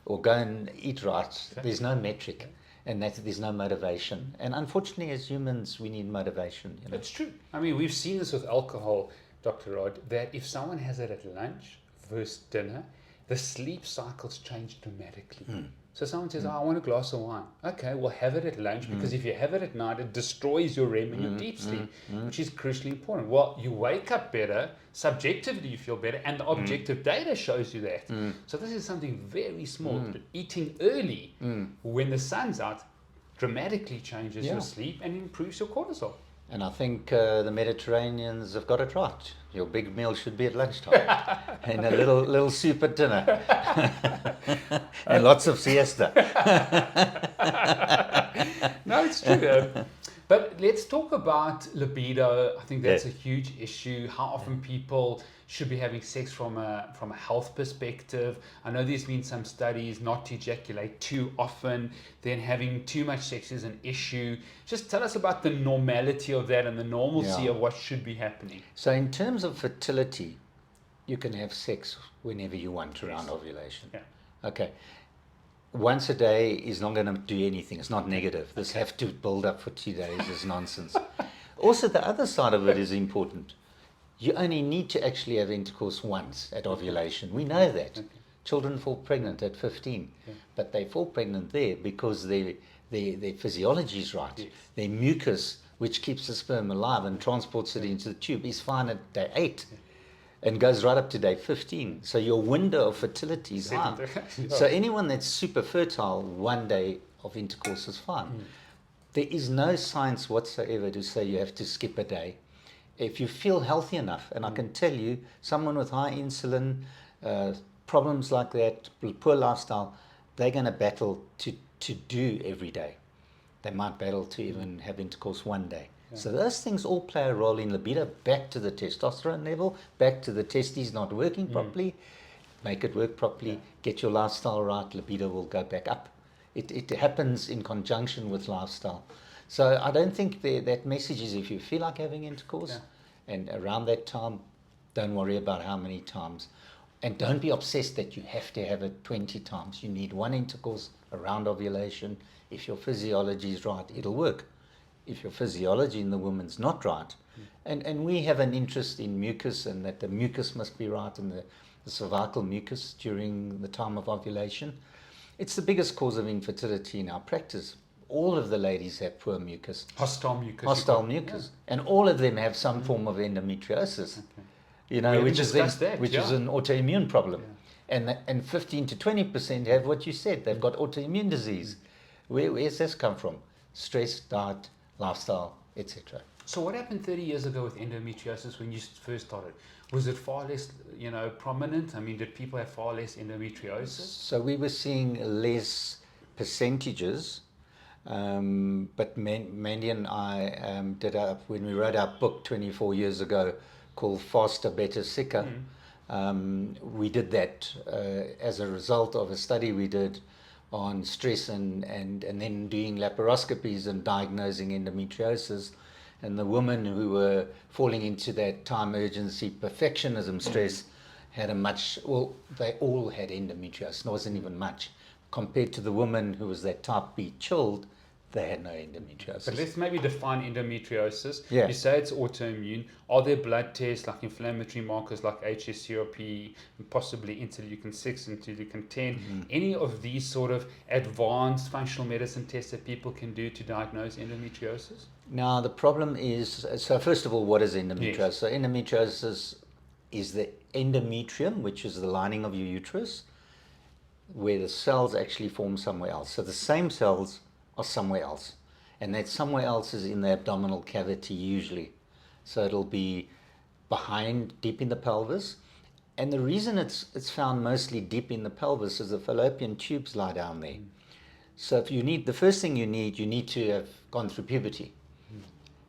or go and eat right, there's no metric, and there's no motivation. And unfortunately, as humans, we need motivation. It's true. I mean, we've seen this with alcohol, Dr. Rod, that if someone has it at lunch versus dinner, the sleep cycles change dramatically. So someone says, I want a glass of wine. Okay, well, have it at lunch, because if you have it at night, it destroys your REM and your deep sleep, which is crucially important. Well, you wake up better, subjectively you feel better, and the objective data shows you that. So this is something very small. Eating early when the sun's out dramatically changes your sleep and improves your cortisol. And I think the Mediterraneans have got it right. Your big meal should be at lunchtime, and a little soup at dinner, and lots of siesta. No, it's true. But let's talk about libido. I think that's a huge issue. How often people should be having sex from a health perspective. I know there's been some studies not to ejaculate too often, then having too much sex is an issue. Just tell us about the normality of that and the normalcy of what should be happening. So in terms of fertility, you can have sex whenever you want around ovulation. Okay. Once a day is not going to do anything. It's not negative. This have to build up for 2 days is nonsense. Also, the other side of it is important. You only need to actually have intercourse once at ovulation. We know that. Children fall pregnant at 15, but they fall pregnant there because their physiology is right. Their mucus, which keeps the sperm alive and transports it into the tube, is fine at day 8. And goes right up to day 15. So your window of fertility is high. So anyone that's super fertile, 1 day of intercourse is fine. There is no science whatsoever to say you have to skip a day. If you feel healthy enough, and I can tell you, someone with high insulin, problems like that, poor lifestyle, they're going to battle to do every day. They might battle to even have intercourse 1 day. So those things all play a role in libido, back to the testosterone level, back to the testes not working properly, make it work properly, get your lifestyle right, libido will go back up. It happens in conjunction with lifestyle. So I don't think that message is if you feel like having intercourse, and around that time, don't worry about how many times. And don't be obsessed that you have to have it 20 times. You need one intercourse around ovulation. If your physiology is right, it'll work. if your physiology in the woman's not right, and we have an interest in mucus, and that the mucus must be right, and the cervical mucus during the time of ovulation. It's the biggest cause of infertility in our practice. All of the ladies have poor mucus. Hostile mucus. Hostile mucus. Yeah. And all of them have some form of endometriosis. Okay. You know, which is an autoimmune problem. Yeah. And 15 to 20% have what you said. They've got autoimmune disease. Where's this come from? Stress, diet, lifestyle, etc. So what happened 30 years ago with endometriosis when you first started? Was it far less, prominent? I mean, did people have far less endometriosis? So we were seeing less percentages, but Mandy and I when we wrote our book 24 years ago called Faster, Better, Sicker, we did that as a result of a study we did on stress and then doing laparoscopies and diagnosing endometriosis. And the women who were falling into that time urgency perfectionism stress had they all had endometriosis. It wasn't even much. Compared to the woman who was that type B chilled, they had no endometriosis. But let's maybe define endometriosis. Yeah. You say it's autoimmune. Are there blood tests like inflammatory markers like hsCRP, possibly interleukin 6, interleukin 10? Any of these sort of advanced functional medicine tests that people can do to diagnose endometriosis? Now, the problem is, so first of all, what is endometriosis? Yes. So endometriosis is the endometrium, which is the lining of your uterus, where the cells actually form somewhere else. So the same cells are somewhere else, and that somewhere else is in the abdominal cavity usually. So it'll be behind, deep in the pelvis, and the reason it's found mostly deep in the pelvis is the fallopian tubes lie down there. So if the first thing you need to have gone through puberty,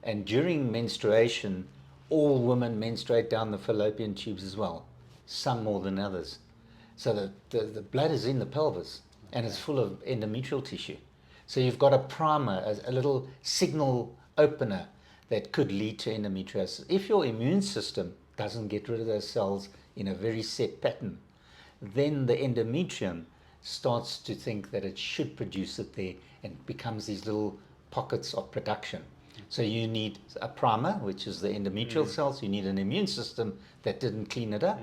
and during menstruation, all women menstruate down the fallopian tubes as well, some more than others. So the blood is in the pelvis, and it's full of endometrial tissue. So you've got a primer, a little signal opener that could lead to endometriosis. If your immune system doesn't get rid of those cells in a very set pattern, then the endometrium starts to think that it should produce it there and becomes these little pockets of production. So you need a primer, which is the endometrial cells. You need an immune system that didn't clean it up.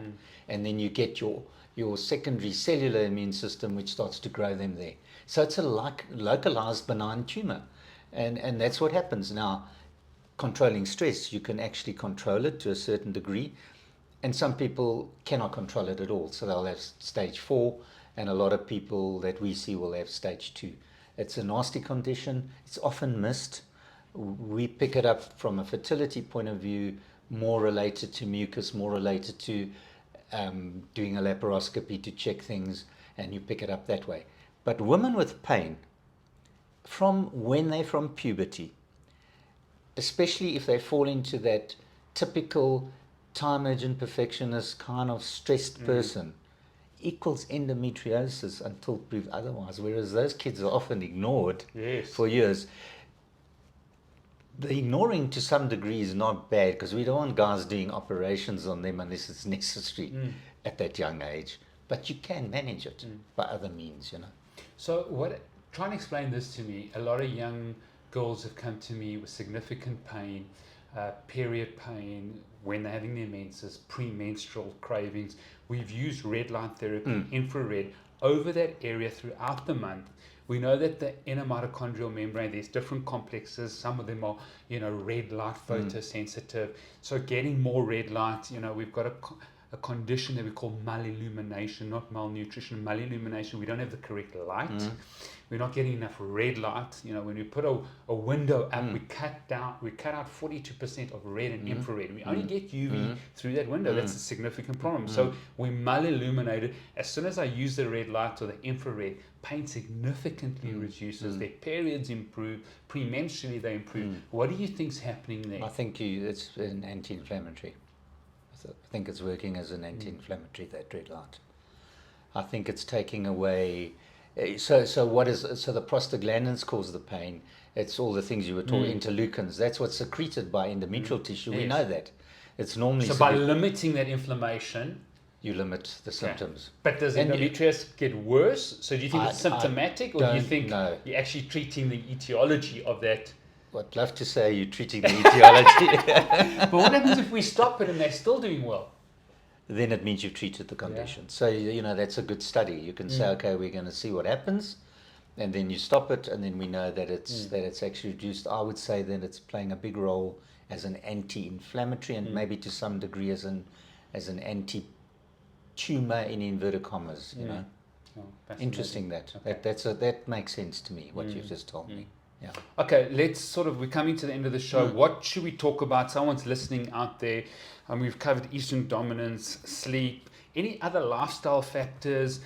And then you get your secondary cellular immune system, which starts to grow them there. So it's a localized benign tumor. And that's what happens. Now, controlling stress, you can actually control it to a certain degree. And some people cannot control it at all. So they'll have stage 4, and a lot of people that we see will have stage 2. It's a nasty condition. It's often missed. We pick it up from a fertility point of view, more related to mucus, more related to doing a laparoscopy to check things, and you pick it up that way. But women with pain, from when they're from puberty, especially if they fall into that typical time urgent perfectionist kind of stressed person, equals endometriosis until proved otherwise, whereas those kids are often ignored for years. The ignoring to some degree is not bad, because we don't want guys doing operations on them unless it's necessary at that young age. But you can manage it by other means, So try and explain this to me. A lot of young girls have come to me with significant pain, period pain, when they're having their menses, premenstrual cravings. We've used red light therapy, infrared, over that area throughout the month. We know that the inner mitochondrial membrane, there's different complexes. Some of them are, red light photosensitive. So getting more red light, we've got a condition that we call malillumination, not malnutrition, malillumination. We don't have the correct light. We're not getting enough red light. When we put a window up, we cut out 42% of red and infrared. We only get UV through that window. That's a significant problem. So we malilluminated. As soon as I use the red light or the infrared, pain significantly reduces. Their periods improve. Premenstrually, they improve. What do you think's happening there? I think it's an anti-inflammatory. I think it's working as an anti-inflammatory, that red light. I think it's taking away. So the prostaglandins cause the pain. It's all the things you were talking, interleukins. That's what's secreted by endometrial tissue. We know that. It's normally so by limiting that inflammation, you limit the symptoms. But does endometriosis get worse? So do you think it's symptomatic, or do you think you're actually treating the etiology of that? I'd love to say you're treating the etiology. But what happens if we stop it and they're still doing well? Then it means you've treated the condition. So, that's a good study. You can say, okay, we're going to see what happens, and then you stop it, and then we know that it's actually reduced. I would say that it's playing a big role as an anti-inflammatory, and maybe to some degree as an anti-tumor in inverted commas, you know. Oh, interesting that. Okay. That makes sense to me, what you've just told me. Yeah. Okay, we're coming to the end of the show. What should we talk about? Someone's listening out there. We've covered estrogen dominance, sleep, any other lifestyle factors.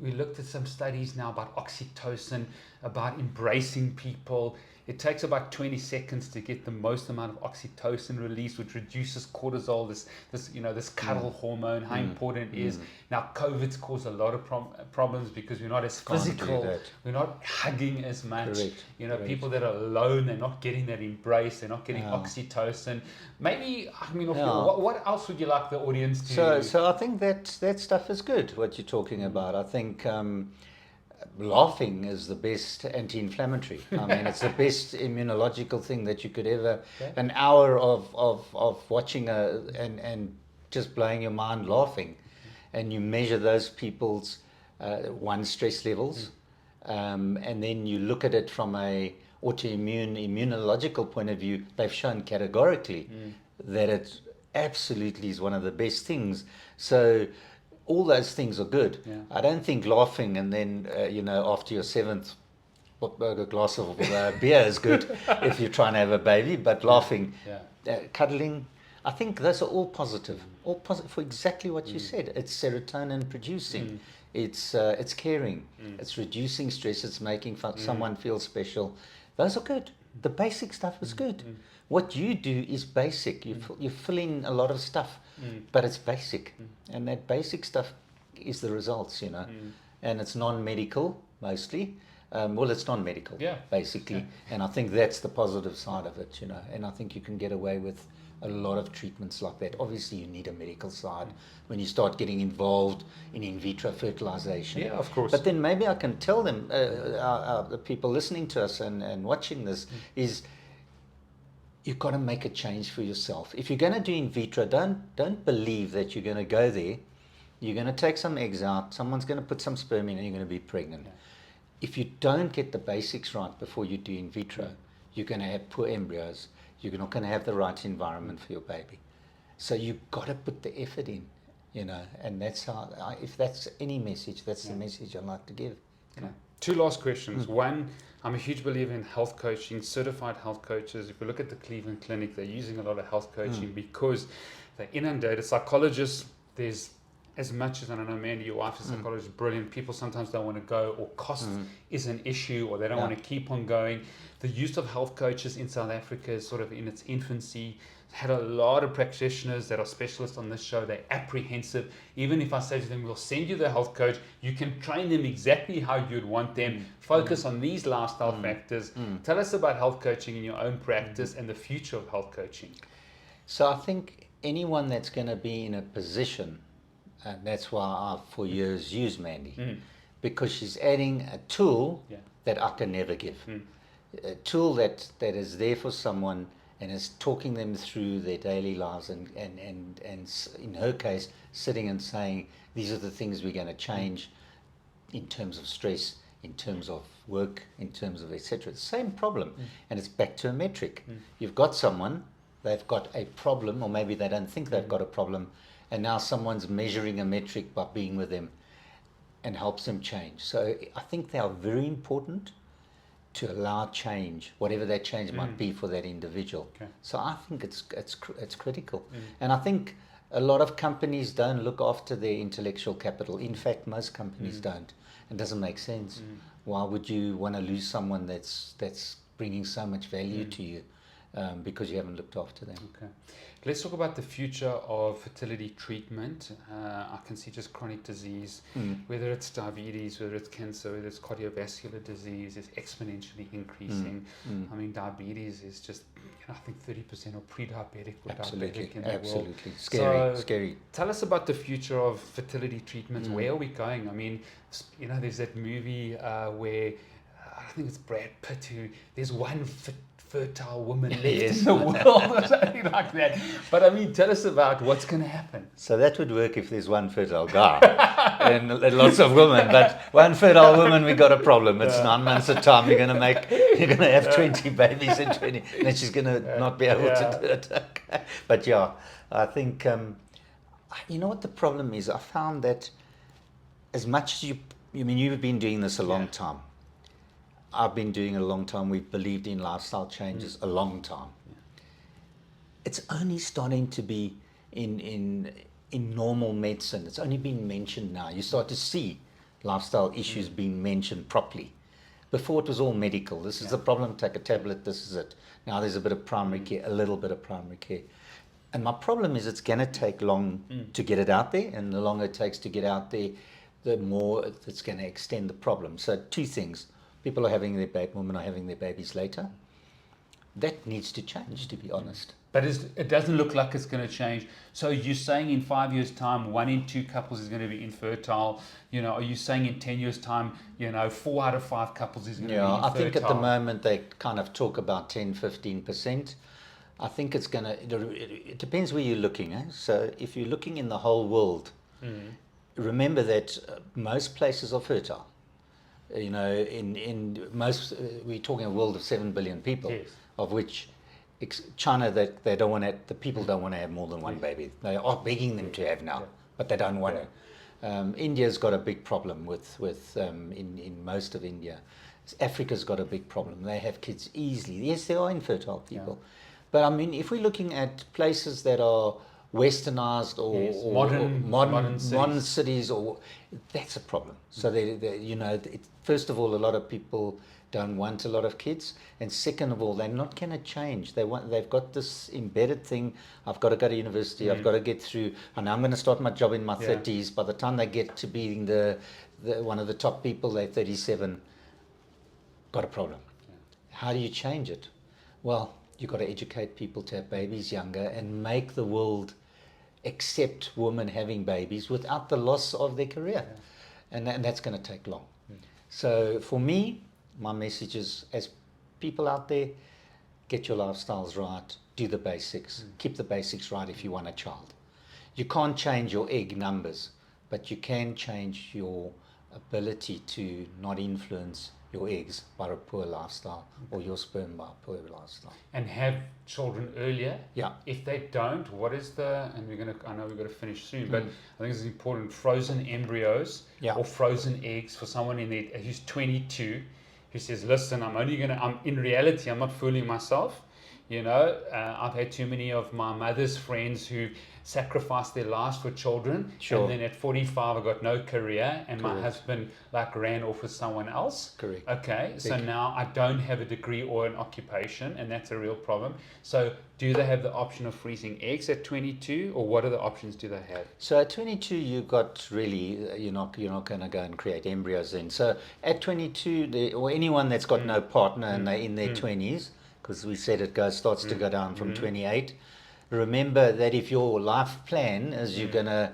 We looked at some studies now about oxytocin, about embracing people. It takes about 20 seconds to get the most amount of oxytocin released, which reduces cortisol, this cuddle hormone, how important it is. Now, COVID's caused a lot of problems because we're not as physical, we're not hugging as much. Correct. People that are alone, they're not getting that embrace, they're not getting oxytocin. Maybe, what else would you like the audience to... So I think that stuff is good, what you're talking about. I think... laughing is the best anti-inflammatory. I mean, it's the best immunological thing that you could ever. An hour of watching and just blowing your mind laughing, and you measure those people's stress levels, and then you look at it from a immunological point of view. They've shown categorically that it absolutely is one of the best things. So. All those things are good. Yeah. I don't think laughing and then, after your seventh glass of beer is good if you're trying to have a baby, but laughing, cuddling, I think those are all positive for exactly what you said. It's serotonin producing, it's caring, it's reducing stress, it's making someone feel special. Those are good. The basic stuff is good. What you do is basic. You fill in a lot of stuff, but it's basic. And that basic stuff is the results, And it's non-medical, mostly. It's non-medical, basically. Yeah. And I think that's the positive side of it, And I think you can get away with a lot of treatments like that. Obviously, you need a medical side when you start getting involved in vitro fertilization. Yeah, of course. But then maybe I can tell them, the people listening to us and watching this, is you've got to make a change for yourself. If you're going to do in vitro, don't believe that you're going to go there, you're going to take some eggs out, someone's going to put some sperm in, and you're going to be pregnant. Yeah. If you don't get the basics right before you do in vitro, you're going to have poor embryos. You're not going to have the right environment for your baby. So you've got to put the effort in, and that's how, if that's any message, that's the message I'd like to give. Okay. Two last questions. One, I'm a huge believer in health coaching, certified health coaches. If we look at the Cleveland Clinic, they're using a lot of health coaching because they're inundated. Psychologists, there's as much as, I don't know, Mandy, your wife is a psychologist, brilliant. People sometimes don't want to go, or cost is an issue, or they don't want to keep on going. The use of health coaches in South Africa is sort of in its infancy. Had a lot of practitioners that are specialists on this show. They're apprehensive. Even if I say to them, we'll send you the health coach, you can train them exactly how you'd want them. Focus on these lifestyle factors. Tell us about health coaching in your own practice and the future of health coaching. So I think anyone that's going to be in a position, and that's why I've for years used Mandy, because she's adding a tool that I can never give. A tool that is there for someone and is talking them through their daily lives, and in her case, sitting and saying, these are the things we're going to change in terms of stress, in terms of work, in terms of etc. The same problem, and it's back to a metric. You've got someone, they've got a problem, or maybe they don't think they've got a problem, and now someone's measuring a metric by being with them and helps them change. So I think they are very important to allow change, whatever that change might be for that individual. Okay. So I think it's critical. And I think a lot of companies don't look after their intellectual capital. In fact, most companies don't. It doesn't make sense. Why would you want to lose someone that's bringing so much value to you because you haven't looked after them? Okay. Let's talk about the future of fertility treatment. I can see just chronic disease, whether it's diabetes, whether it's cancer, whether it's cardiovascular disease, is exponentially increasing. I mean, diabetes is just, I think 30% are pre-diabetic or diabetic in the world. Absolutely. Scary. Tell us about the future of fertility treatment. Where are we going? I mean, there's that movie where I think it's Brad Pitt who, there's one fertile woman left in the world or something like that. But I mean, tell us about what's going to happen. So that would work if there's one fertile guy and lots of women. But one fertile woman, we got a problem. It's 9 months of time. You're going to have 20 babies in 20, and she's going to not be able to do it. Okay. But yeah, I think you know what the problem is. I found that as much as you've been doing this a long time. I've been doing it a long time. We've believed in lifestyle changes a long time. It's only starting to be in normal medicine. It's only been mentioned now. You start to see lifestyle issues being mentioned properly. Before it was all medical. This is the problem, take a tablet, this is it. Now there's a bit of primary care, a little bit of primary care. And my problem is it's going to take long to get it out there, and the longer it takes to get out there, the more it's going to extend the problem. So two things. People are having women are having their babies later. That needs to change, to be honest. But it doesn't look like it's going to change. So you're saying in 5 years' time, 1 in 2 couples is going to be infertile. Are you saying in 10 years' time, 4 out of 5 couples is going to be infertile? I think at the moment they kind of talk about 10, 15%. I think it's going to, it depends where you're looking. So if you're looking in the whole world, remember that most places are fertile. In most, we're talking a world of 7 billion people, of which China, they don't want to, the people don't want to have more than one baby. They are begging them to have now, but they don't want to. India's got a big problem in most of India. Africa's got a big problem. They have kids easily. Yes, there are infertile people. But I mean, if we're looking at places that are westernized or modern cities, or that's a problem. So first of all, a lot of people don't want a lot of kids, and second of all, they're not going to change. They've got this embedded thing. I've got to go to university. I've got to get through, and I'm going to start my job in my 30s. By the time they get to being the one of the top people, they're 37. Got a problem. How do you change it? Well, you've got to educate people to have babies younger and make the world accept women having babies without the loss of their career. And that's going to take long. So for me, my message is, as people out there, get your lifestyles right, do the basics, keep the basics right if you want a child. You can't change your egg numbers, but you can change your ability to not influence your eggs by a poor lifestyle, or your sperm by a poor lifestyle. And have children earlier. Yeah. If they don't, what is and I know we're going to finish soon, but I think it's important, frozen embryos or frozen eggs for someone who's 22, who says, listen, in reality, I'm not fooling myself. I've had too many of my mother's friends who sacrificed their lives for children, and then at 45 I got no career, and my husband ran off with someone else. Correct. Okay, so now I don't have a degree or an occupation, and that's a real problem. So do they have the option of freezing eggs at 22, or what other options do they have? So at 22 you're not going to go and create embryos then. So at 22, or anyone that's got no partner and they're in their 20s, because we said it starts to go down from 28. Remember that if your life plan is you're going to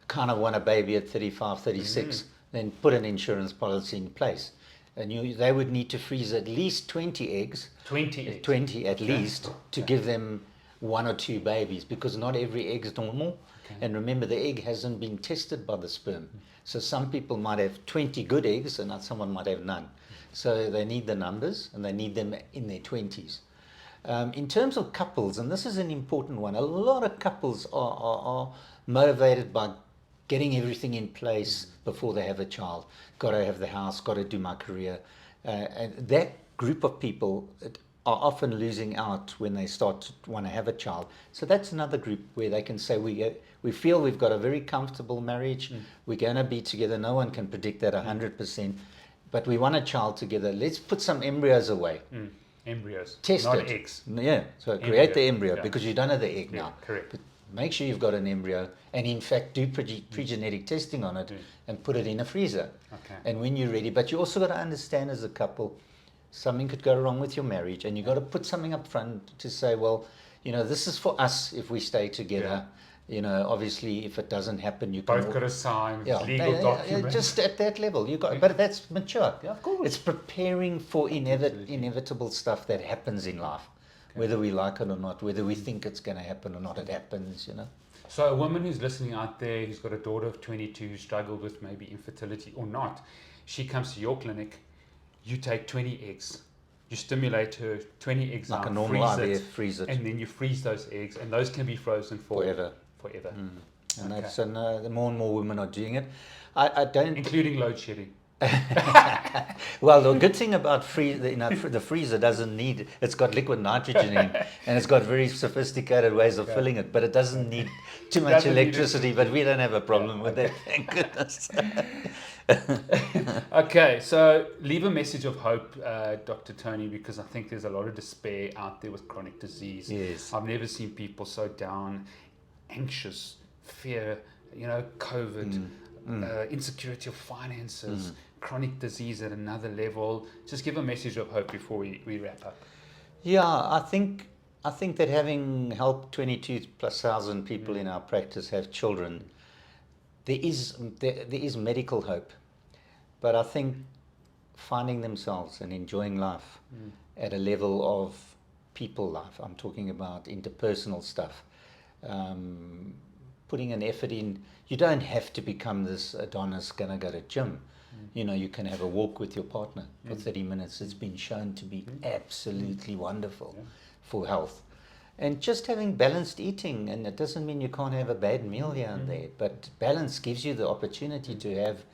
kind of want a baby at 35, 36, then put an insurance policy in place. And they would need to freeze at least 20 eggs. 20 at least, to give them 1 or 2 babies, because not every egg is normal. And remember, the egg hasn't been tested by the sperm. So some people might have 20 good eggs and someone might have none. So they need the numbers, and they need them in their 20s. In terms of couples, and this is an important one, a lot of couples are motivated by getting everything in place before they have a child. Got to have the house, got to do my career. And that group of people are often losing out when they start to want to have a child. So that's another group where they can say, we feel we've got a very comfortable marriage, we're going to be together, no one can predict that 100%, but we want a child together, let's put some embryos away. Embryos, test not it. Eggs. Yeah, so create the embryo, because you don't have the egg now. Correct. But make sure you've got an embryo, and in fact do pre-genetic testing on it and put it in a freezer. And when you're ready, but you also got to understand as a couple, something could go wrong with your marriage, and you've got to put something up front to say, well, this is for us if we stay together. You know, obviously, if it doesn't happen, you Both can got to sign yeah, legal documents. just at that level, you got. But that's mature. Yeah, of course. It's preparing for Absolutely. inevitable stuff that happens in life, whether we like it or not, whether we think it's going to happen or not. It happens, you know. So a woman who's listening out there, who's got a daughter of 22 who struggled with maybe infertility or not, she comes to your clinic, you take 20 eggs, you stimulate her 20 eggs Like out, a normal IVF, freeze it. and then you freeze those eggs, and those can be frozen Forever. And Okay. that's the more and more women are doing it. I don't. Including load shedding. Well, the good thing about the freezer doesn't need. It's got liquid nitrogen in, and it's got very sophisticated ways of filling it, but it doesn't need too much Doesn't need electricity. But we don't have a problem with that, thank goodness. Okay, so leave a message of hope, Dr. Tony, because I think there's a lot of despair out there with chronic disease. Yes. I've never seen people so down, anxious, fear, COVID, insecurity of finances, chronic disease at another level. Just give a message of hope before we wrap up. Yeah, I think that having helped 22,000+ people in our practice have children, there is medical hope, but I think finding themselves and enjoying life at a level of people life. I'm talking about interpersonal stuff. Putting an effort in. You don't have to become this Adonis gonna go to gym. You know, you can have a walk with your partner for 30 minutes. It's been shown to be absolutely wonderful for health. And just having balanced eating, and it doesn't mean you can't have a bad meal here and there, but balance gives you the opportunity to have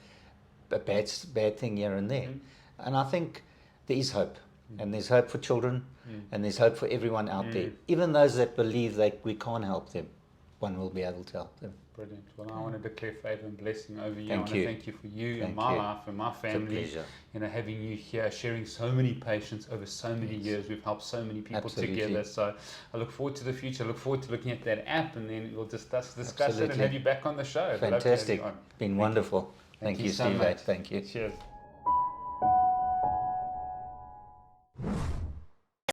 a bad thing here and there. And I think there is hope, and there's hope for children, and there's hope for everyone out there. Even those that believe that we can't help them, one will be able to help them. Brilliant. Well, I want to declare favor and blessing over you. Thank I want you. to thank you for you and Thank my you. life and my family. It's a pleasure. Having you here, sharing so many patients over so many years. We've helped so many people Absolutely. together. So I look forward to the future. I look forward to looking at that app, and then we'll discuss it and Absolutely. have you back on the show. I'd love to have you Fantastic. on. Been wonderful. Thank you, so Steve. much. Thank you. Cheers.